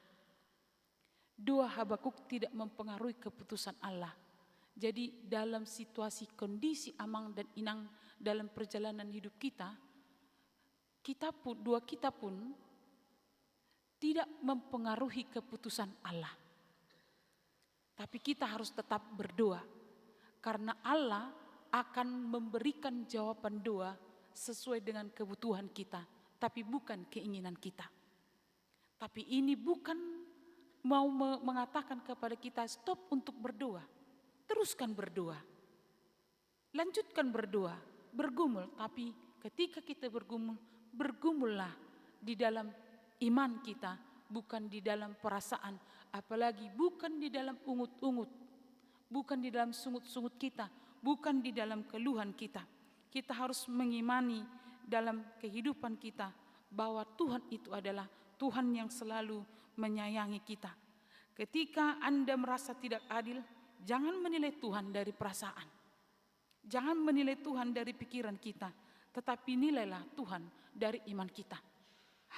Doa Habakuk tidak mempengaruhi keputusan Allah. Jadi dalam situasi kondisi Amang dan Inang dalam perjalanan hidup kita pun tidak mempengaruhi keputusan Allah. Tapi kita harus tetap berdoa, karena Allah akan memberikan jawaban doa sesuai dengan kebutuhan kita, tapi bukan keinginan kita. Tapi ini bukan mau mengatakan kepada kita stop untuk berdoa. Teruskan berdoa, lanjutkan berdoa, bergumul. Tapi ketika kita bergumul, bergumullah di dalam iman kita, bukan di dalam perasaan, apalagi bukan di dalam ungut-ungut, bukan di dalam sungut-sungut kita, bukan di dalam keluhan kita. Kita harus mengimani dalam kehidupan kita bahwa Tuhan itu adalah Tuhan yang selalu menyayangi kita. Ketika Anda merasa tidak adil, jangan menilai Tuhan dari perasaan. Jangan menilai Tuhan dari pikiran kita, tetapi nilailah Tuhan dari iman kita.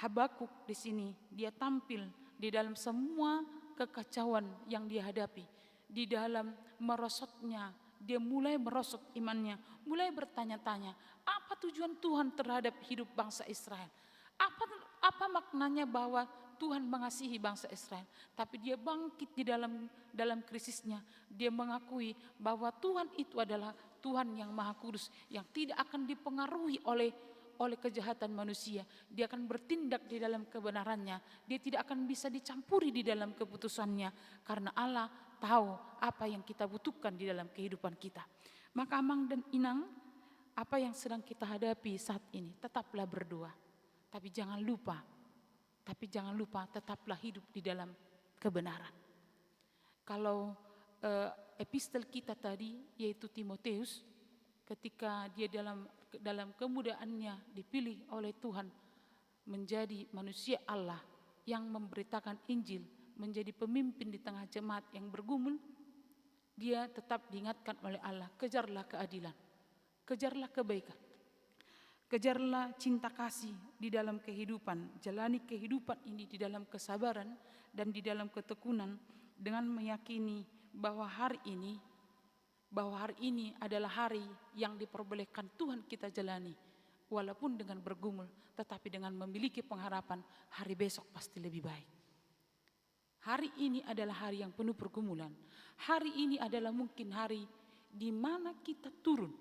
Habakuk di sini dia tampil di dalam semua kekacauan yang dia hadapi. Di dalam merosotnya, dia mulai merosot imannya, mulai bertanya-tanya, apa tujuan Tuhan terhadap hidup bangsa Israel? Apa maknanya bahwa Tuhan mengasihi bangsa Israel? Tapi dia bangkit di dalam krisisnya. Dia mengakui bahwa Tuhan itu adalah Tuhan yang Maha Kudus, yang tidak akan dipengaruhi oleh kejahatan manusia. Dia akan bertindak di dalam kebenarannya. Dia tidak akan bisa dicampuri di dalam keputusannya, karena Allah tahu apa yang kita butuhkan di dalam kehidupan kita. Maka Amang dan Inang, apa yang sedang kita hadapi saat ini, tetaplah berdoa. Tapi jangan lupa tetaplah hidup di dalam kebenaran. Kalau epistel kita tadi, yaitu Timotius, ketika dia dalam kemudaannya dipilih oleh Tuhan menjadi manusia Allah yang memberitakan Injil, menjadi pemimpin di tengah jemaat yang bergumul, dia tetap diingatkan oleh Allah, kejarlah keadilan, kejarlah kebaikan, kejarlah cinta kasih di dalam kehidupan, jalani kehidupan ini di dalam kesabaran dan di dalam ketekunan, dengan meyakini bahwa hari ini adalah hari yang diperbolehkan Tuhan kita jalani, walaupun dengan bergumul, tetapi dengan memiliki pengharapan hari besok pasti lebih baik. Hari ini adalah hari yang penuh pergumulan. Hari ini adalah mungkin hari di mana kita turun,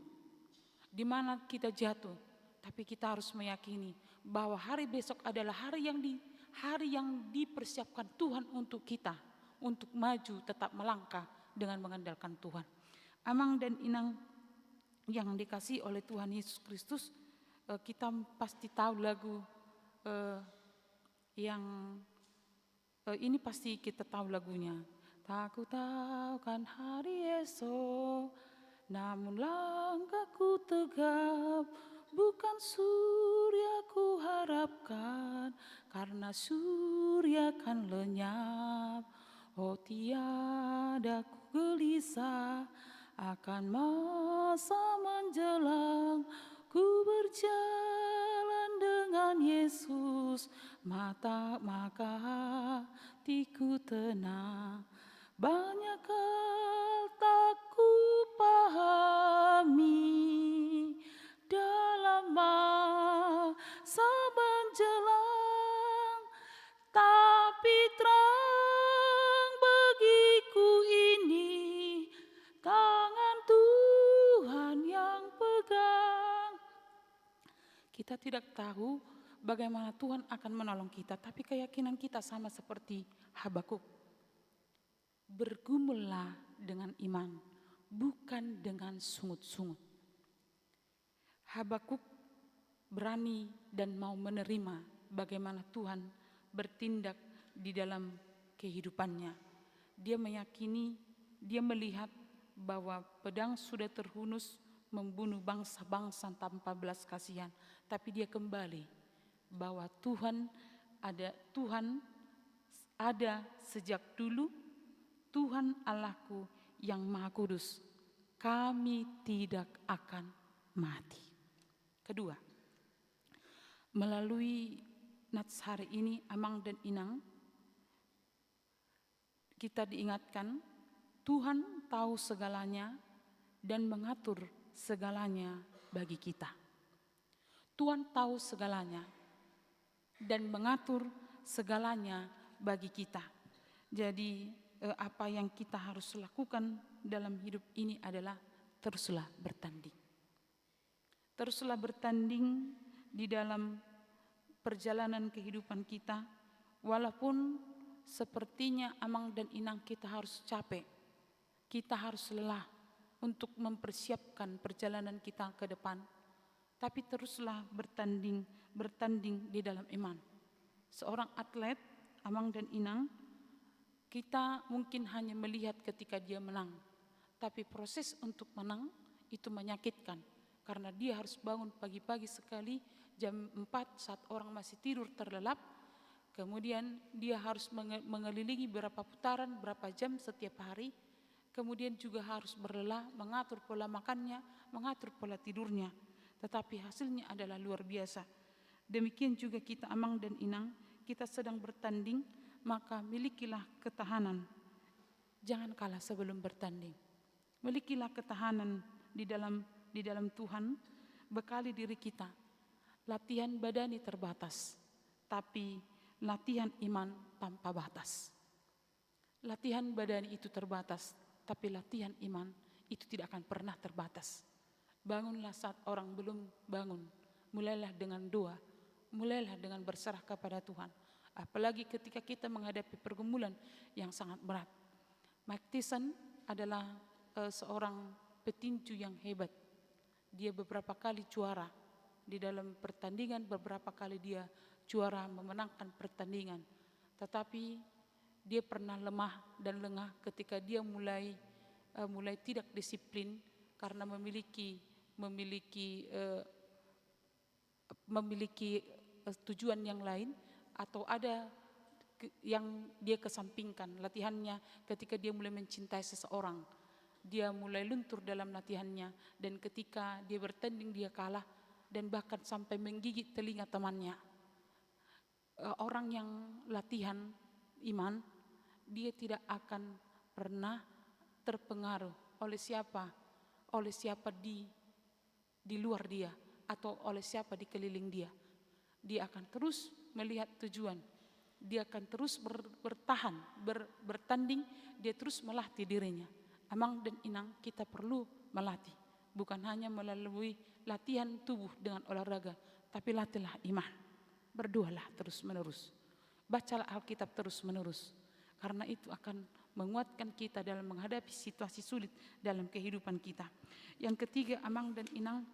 di mana kita jatuh, tapi kita harus meyakini bahwa hari besok adalah hari yang dipersiapkan Tuhan untuk kita, untuk maju tetap melangkah dengan mengandalkan Tuhan. Amang dan Inang yang dikasihi oleh Tuhan Yesus Kristus, kita pasti tahu lagu yang ini pasti kita tahu lagunya. Tak ku tahu kan hari esok, namun langkahku tegap, bukan surya ku harapkan, karena surya kan lenyap. Oh tiada ku gelisah akan masa menjelang, ku berjalan dengan Yesus, maka hatiku tenang. Banyak hal tak ku pahami dalam masa menjelang, tapi terang bagiku ini tangan Tuhan yang pegang. Kita tidak tahu bagaimana Tuhan akan menolong kita, tapi keyakinan kita sama seperti Habakuk. Bergumullah dengan iman, bukan dengan sungut-sungut. Habakuk berani dan mau menerima bagaimana Tuhan bertindak di dalam kehidupannya. Dia meyakini, dia melihat bahwa pedang sudah terhunus membunuh bangsa-bangsa tanpa belas kasihan, tapi dia kembali bahwa Tuhan ada sejak dulu, Tuhan Allahku yang Maha Kudus, kami tidak akan mati. Kedua, melalui nats hari ini, Amang dan Inang, kita diingatkan Tuhan tahu segalanya dan mengatur segalanya bagi kita. Tuhan tahu segalanya dan mengatur segalanya bagi kita. Jadi apa yang kita harus lakukan dalam hidup ini adalah teruslah bertanding. Teruslah bertanding di dalam perjalanan kehidupan kita, walaupun sepertinya Amang dan Inang kita harus capek, kita harus lelah untuk mempersiapkan perjalanan kita ke depan. Tapi teruslah bertanding di dalam iman. Seorang atlet, Amang dan Inang, kita mungkin hanya melihat ketika dia menang, tapi proses untuk menang itu menyakitkan. karena dia harus bangun pagi-pagi sekali jam 4 saat orang masih tidur terlelap. Kemudian dia harus mengelilingi berapa putaran, berapa jam setiap hari. Kemudian juga harus berlelah, mengatur pola makannya, mengatur pola tidurnya. Tetapi hasilnya adalah luar biasa. Demikian juga kita Amang dan Inang, kita sedang bertanding, maka milikilah ketahanan. Jangan kalah sebelum bertanding. Milikilah ketahanan di dalam Tuhan, bekali diri kita. Latihan badani terbatas, tapi latihan iman tanpa batas. Latihan badani itu terbatas, tapi latihan iman itu tidak akan pernah terbatas. Bangunlah saat orang belum bangun. Mulailah dengan doa, mulailah dengan berserah kepada Tuhan. Apalagi ketika kita menghadapi pergumulan yang sangat berat. Mike Tyson adalah seorang petinju yang hebat. Dia beberapa kali juara di dalam pertandingan, beberapa kali dia juara memenangkan pertandingan. Tetapi dia pernah lemah dan lengah ketika dia mulai tidak disiplin karena memiliki tujuan yang lain, atau ada yang dia kesampingkan latihannya. Ketika dia mulai mencintai seseorang, dia mulai luntur dalam latihannya, dan ketika dia bertanding dia kalah dan bahkan sampai menggigit telinga temannya. Orang yang latihan iman, dia tidak akan pernah terpengaruh oleh siapa di luar dia atau oleh siapa di keliling dia. Dia akan terus melihat tujuan. Dia akan terus bertahan, bertanding, dia terus melatih dirinya. Amang dan Inang, kita perlu melatih, bukan hanya melalui latihan tubuh dengan olahraga, tapi latihlah iman. Berdoalah terus-menerus. Bacalah Alkitab terus-menerus. Karena itu akan menguatkan kita dalam menghadapi situasi sulit dalam kehidupan kita. Yang ketiga, Amang dan Inang,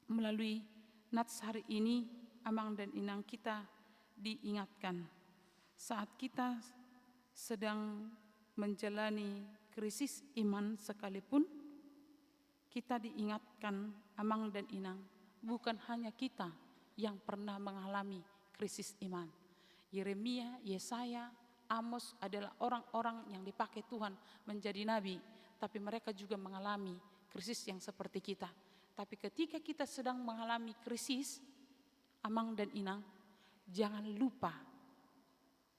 melalui nats hari ini, Amang dan Inang, kita diingatkan saat kita sedang menjalani krisis iman sekalipun, kita diingatkan, Amang dan Inang, bukan hanya kita yang pernah mengalami krisis iman. Yeremia, Yesaya, Amos adalah orang-orang yang dipakai Tuhan menjadi nabi, tapi mereka juga mengalami krisis yang seperti kita. Tapi ketika kita sedang mengalami krisis, Amang dan Inang, jangan lupa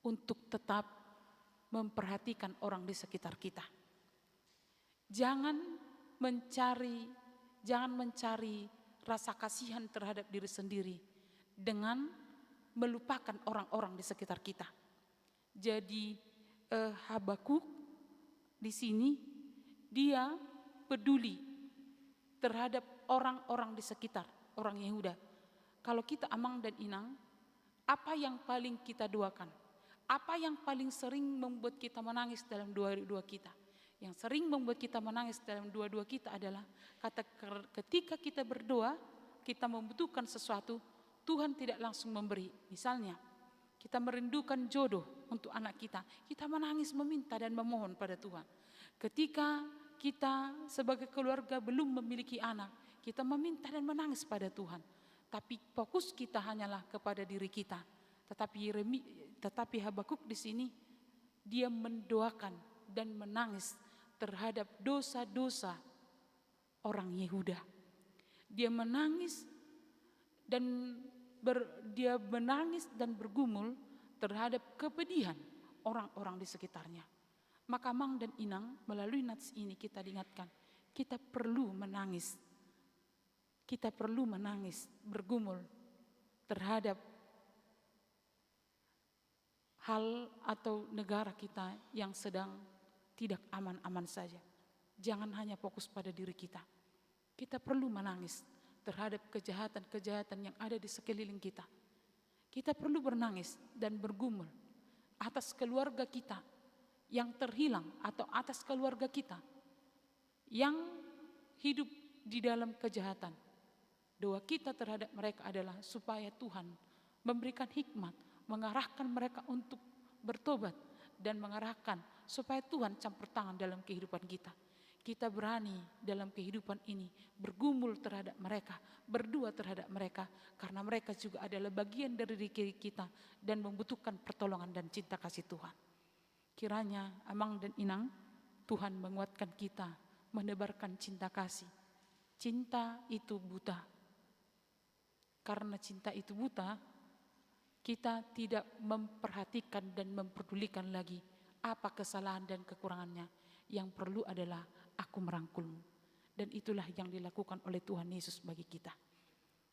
untuk tetap memperhatikan orang di sekitar kita. Jangan mencari rasa kasihan terhadap diri sendiri dengan melupakan orang-orang di sekitar kita. Jadi Habakuk di sini dia peduli terhadap orang-orang di sekitar, orang Yehuda. Kalau kita Amang dan Inang, apa yang paling kita doakan? Apa yang paling sering membuat kita menangis dalam doa-doa kita? Yang sering membuat kita menangis dalam doa-doa kita adalah ketika kita berdoa, kita membutuhkan sesuatu, Tuhan tidak langsung memberi. Misalnya, kita merindukan jodoh untuk anak kita, kita menangis meminta dan memohon pada Tuhan. Ketika kita sebagai keluarga belum memiliki anak, kita meminta dan menangis pada Tuhan. Tapi fokus kita hanyalah kepada diri kita. Tetapi Habakuk di sini dia mendoakan dan menangis terhadap dosa-dosa orang Yehuda. Dia menangis dan bergumul terhadap kepedihan orang-orang di sekitarnya. Maka Amang dan Inang, melalui nats ini kita diingatkan, kita perlu menangis. Kita perlu menangis, bergumul terhadap hal atau negara kita yang sedang tidak aman-aman saja. Jangan hanya fokus pada diri kita. Kita perlu menangis terhadap kejahatan-kejahatan yang ada di sekeliling kita. Kita perlu menangis dan bergumul atas keluarga kita yang terhilang atau atas keluarga kita yang hidup di dalam kejahatan. Doa kita terhadap mereka adalah supaya Tuhan memberikan hikmat, mengarahkan mereka untuk bertobat dan mengarahkan supaya Tuhan campur tangan dalam kehidupan kita. kita berani dalam kehidupan ini bergumul terhadap mereka, berdua terhadap mereka, karena mereka juga adalah bagian dari diri kita dan membutuhkan pertolongan dan cinta kasih Tuhan. Kiranya Amang dan Inang, Tuhan menguatkan kita, menebarkan cinta kasih. Cinta itu buta. Karena cinta itu buta, kita tidak memperhatikan dan memperdulikan lagi apa kesalahan dan kekurangannya. Yang perlu adalah aku merangkulmu. Dan itulah yang dilakukan oleh Tuhan Yesus bagi kita.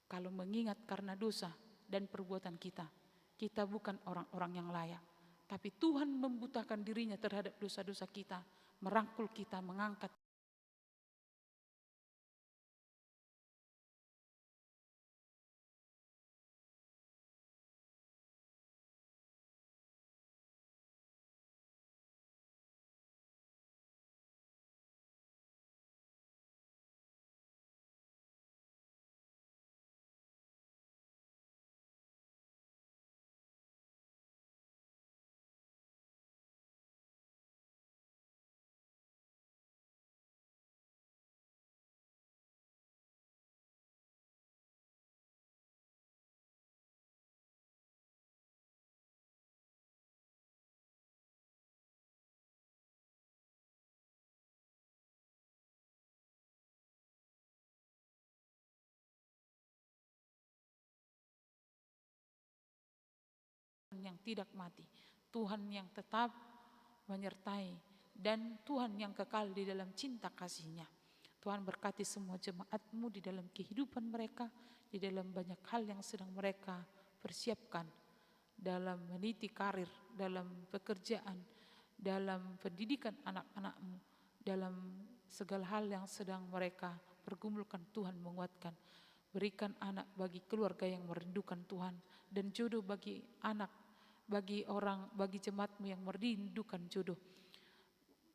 Kalau mengingat karena dosa dan perbuatan kita, kita bukan orang-orang yang layak. Tapi Tuhan membutakan dirinya terhadap dosa-dosa kita, merangkul kita, mengangkat yang tidak mati, Tuhan yang tetap menyertai, dan Tuhan yang kekal di dalam cinta kasih-Nya. Tuhan berkati semua jemaat-Mu di dalam kehidupan mereka, di dalam banyak hal yang sedang mereka persiapkan, dalam meniti karir, dalam pekerjaan, dalam pendidikan anak-anak-Mu, dalam segala hal yang sedang mereka pergumulkan. Tuhan menguatkan. Berikan anak bagi keluarga yang merindukan Tuhan, dan jodoh bagi anak, bagi jemaat-Mu yang merindukan jodoh.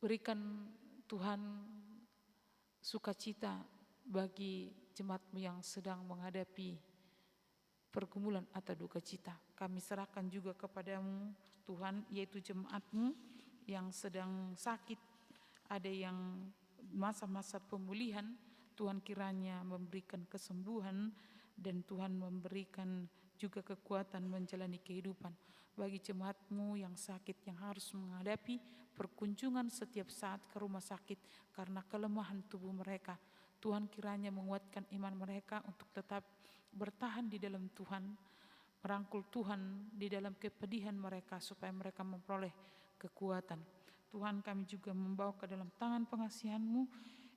Berikan Tuhan sukacita bagi jemaat-Mu yang sedang menghadapi pergumulan atau duka cita. Kami serahkan juga kepada-Mu Tuhan, yaitu jemaat-Mu yang sedang sakit, ada yang masa-masa pemulihan. Tuhan kiranya memberikan kesembuhan, dan Tuhan memberikan juga kekuatan menjalani kehidupan. Bagi jemaat-Mu yang sakit, yang harus menghadapi perkunjungan setiap saat ke rumah sakit karena kelemahan tubuh mereka, Tuhan kiranya menguatkan iman mereka untuk tetap bertahan di dalam Tuhan, merangkul Tuhan di dalam kepedihan mereka supaya mereka memperoleh kekuatan. Tuhan, kami juga membawa ke dalam tangan pengasihan-Mu,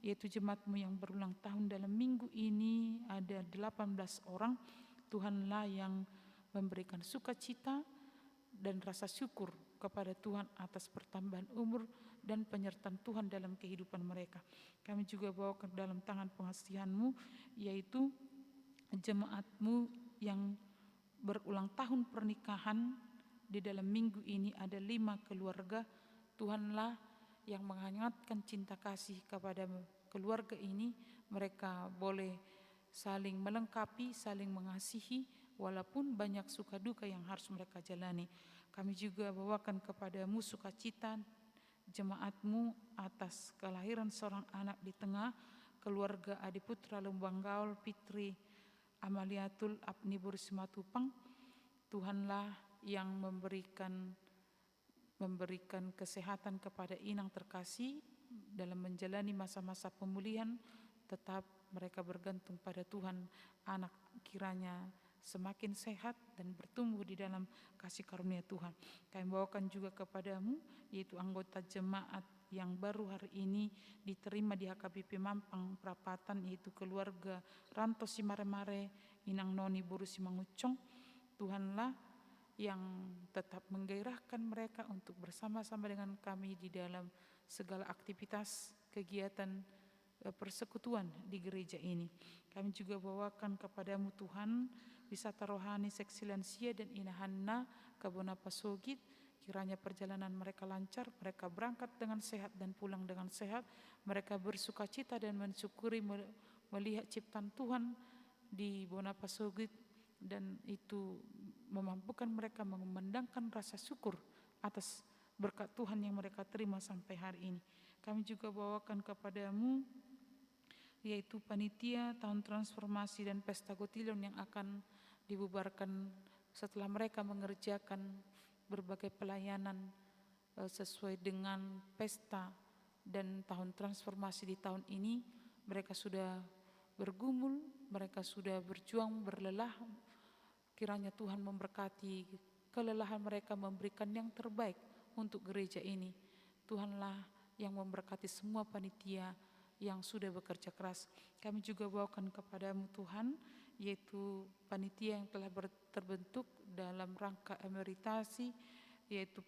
yaitu jemaat-Mu yang berulang tahun dalam minggu ini, ada 18 orang. Tuhanlah yang memberikan sukacita dan rasa syukur kepada Tuhan atas pertambahan umur dan penyertaan Tuhan dalam kehidupan mereka. Kami juga bawa ke dalam tangan pengasihan-Mu, yaitu jemaat-Mu yang berulang tahun pernikahan. Di dalam minggu ini ada 5 keluarga. Tuhanlah yang menghangatkan cinta kasih kepada keluarga ini. Mereka boleh saling melengkapi, saling mengasihi, walaupun banyak suka duka yang harus mereka jalani. Kami juga bawakan kepada-Mu sukacita jemaat-Mu atas kelahiran seorang anak di tengah keluarga Adiputra Lumbang Gaul, Fitri Amaliatul Abnibur Simatupang. Tuhanlah yang memberikan kesehatan kepada Inang terkasih dalam menjalani masa-masa pemulihan. Tetap mereka bergantung pada Tuhan. Anak kiranya semakin sehat dan bertumbuh di dalam kasih karunia Tuhan. Kami bawakan juga kepada-Mu, yaitu anggota jemaat yang baru hari ini diterima di HKBP Mampang Prapatan, yaitu keluarga Ranto Simare-mare, Inang Noni Buru Simangucong. Tuhanlah yang tetap menggairahkan mereka untuk bersama-sama dengan kami di dalam segala aktivitas kegiatan persekutuan di gereja ini. Kami juga bawakan kepada-Mu Tuhan wisata rohani Seksi Lansia dan Inahanna ke Bonapasogit. Kiranya perjalanan mereka lancar, mereka berangkat dengan sehat dan pulang dengan sehat. Mereka bersukacita dan mensyukuri melihat ciptaan Tuhan di Bonapasogit, dan itu memampukan mereka memandangkan rasa syukur atas berkat Tuhan yang mereka terima sampai hari ini. Kami juga bawakan kepadamu yaitu panitia tahun transformasi dan pesta Gotilon yang akan dibubarkan setelah mereka mengerjakan berbagai pelayanan sesuai dengan pesta dan tahun transformasi di tahun ini. Mereka sudah bergumul, mereka sudah berjuang, berlelah. Kiranya Tuhan memberkati kelelahan mereka, memberikan yang terbaik untuk gereja ini. Tuhanlah yang memberkati semua panitia yang sudah bekerja keras. Kami juga bawakan kepadamu Tuhan, yaitu panitia yang telah terbentuk dalam rangka emeritasi, yaitu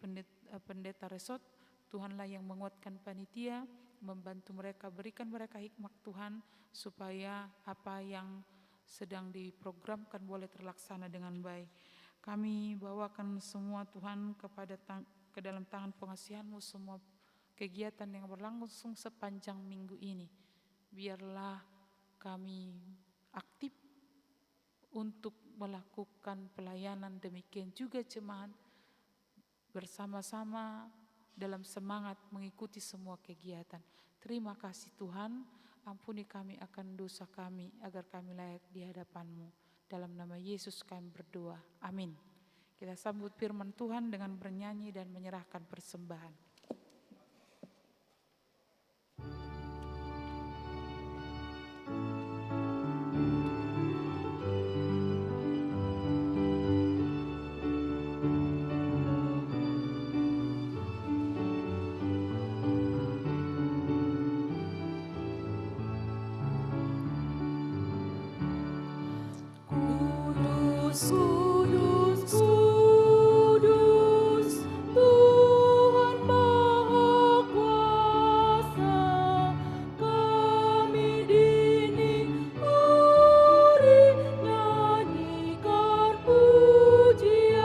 pendeta resort. Tuhanlah yang menguatkan panitia, membantu mereka, berikan mereka hikmat Tuhan, supaya apa yang sedang diprogramkan boleh terlaksana dengan baik. Kami bawakan semua Tuhan ke dalam tangan pengasihan-Mu semua kegiatan yang berlangsung sepanjang minggu ini. Biarlah kami aktif untuk melakukan pelayanan, demikian juga jemaat bersama-sama dalam semangat mengikuti semua kegiatan. Terima kasih Tuhan, ampuni kami akan dosa kami agar kami layak di hadapan-Mu. Dalam nama Yesus kami berdoa, amin. Kita sambut firman Tuhan dengan bernyanyi dan menyerahkan persembahan. Kudus, kudus, Tuhan Maha Kuasa, kami dini hari nyanyikan pujian.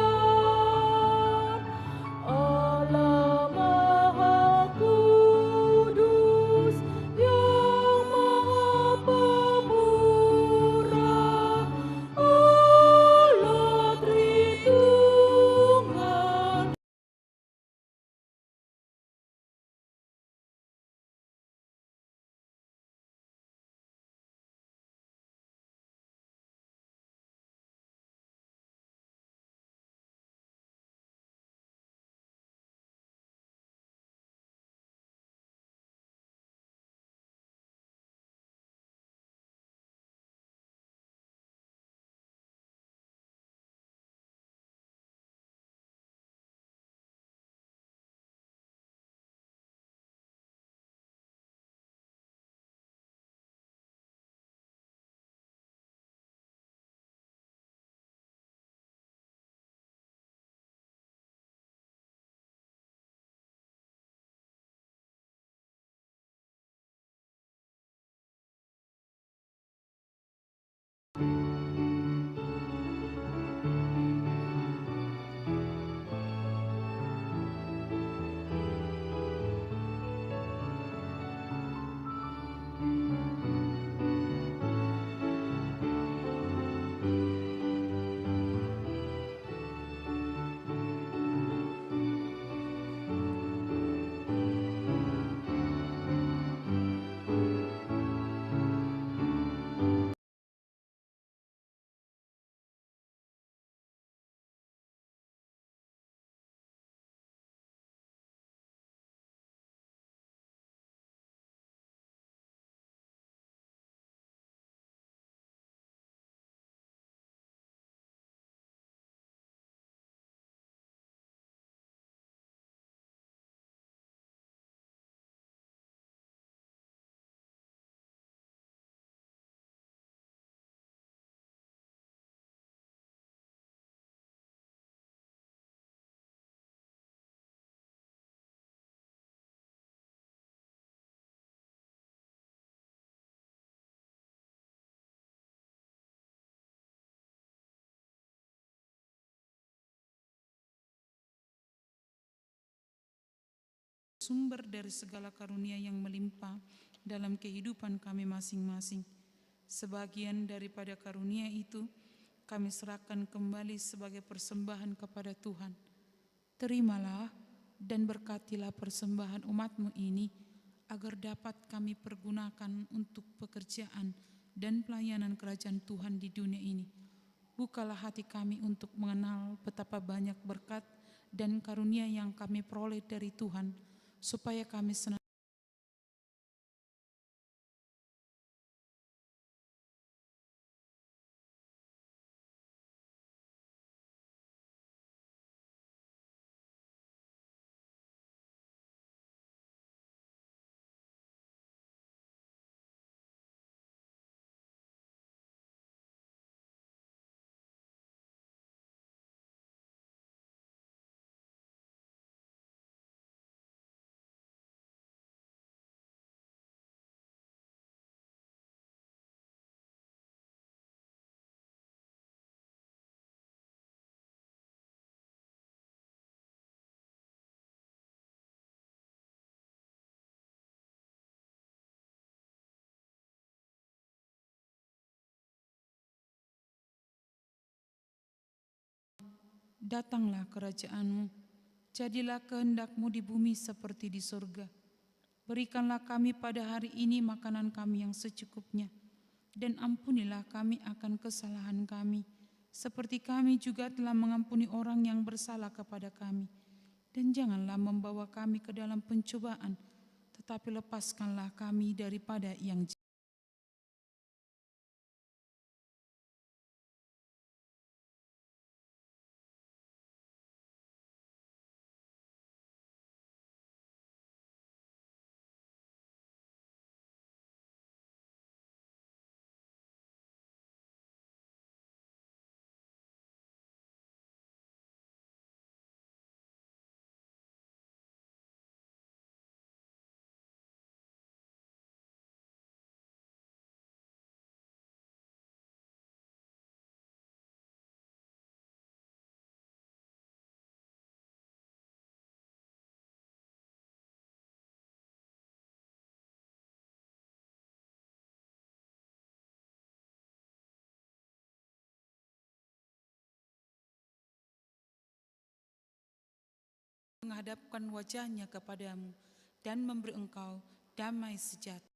Allah Maha Kudus, yang Maha Pemurah, Allah Tritunggal. Sumber dari segala karunia yang melimpah dalam kehidupan kami masing-masing. Sebagian daripada karunia itu kami serahkan kembali sebagai persembahan kepada Tuhan. Terimalah dan berkatilah persembahan umat-Mu ini, agar dapat kami pergunakan untuk pekerjaan dan pelayanan kerajaan Tuhan di dunia ini. Bukalah hati kami untuk mengenal betapa banyak berkat dan karunia yang kami peroleh dari Tuhan, supaya kami senantiasa datanglah kerajaan-Mu, jadilah kehendak-Mu di bumi seperti di surga. Berikanlah kami pada hari ini makanan kami yang secukupnya, dan ampunilah kami akan kesalahan kami, seperti kami juga telah mengampuni orang yang bersalah kepada kami. Dan janganlah membawa kami ke dalam pencobaan, tetapi lepaskanlah kami daripada yang jahat. Menghadapkan wajahnya kepadamu dan memberi engkau damai sejahtera.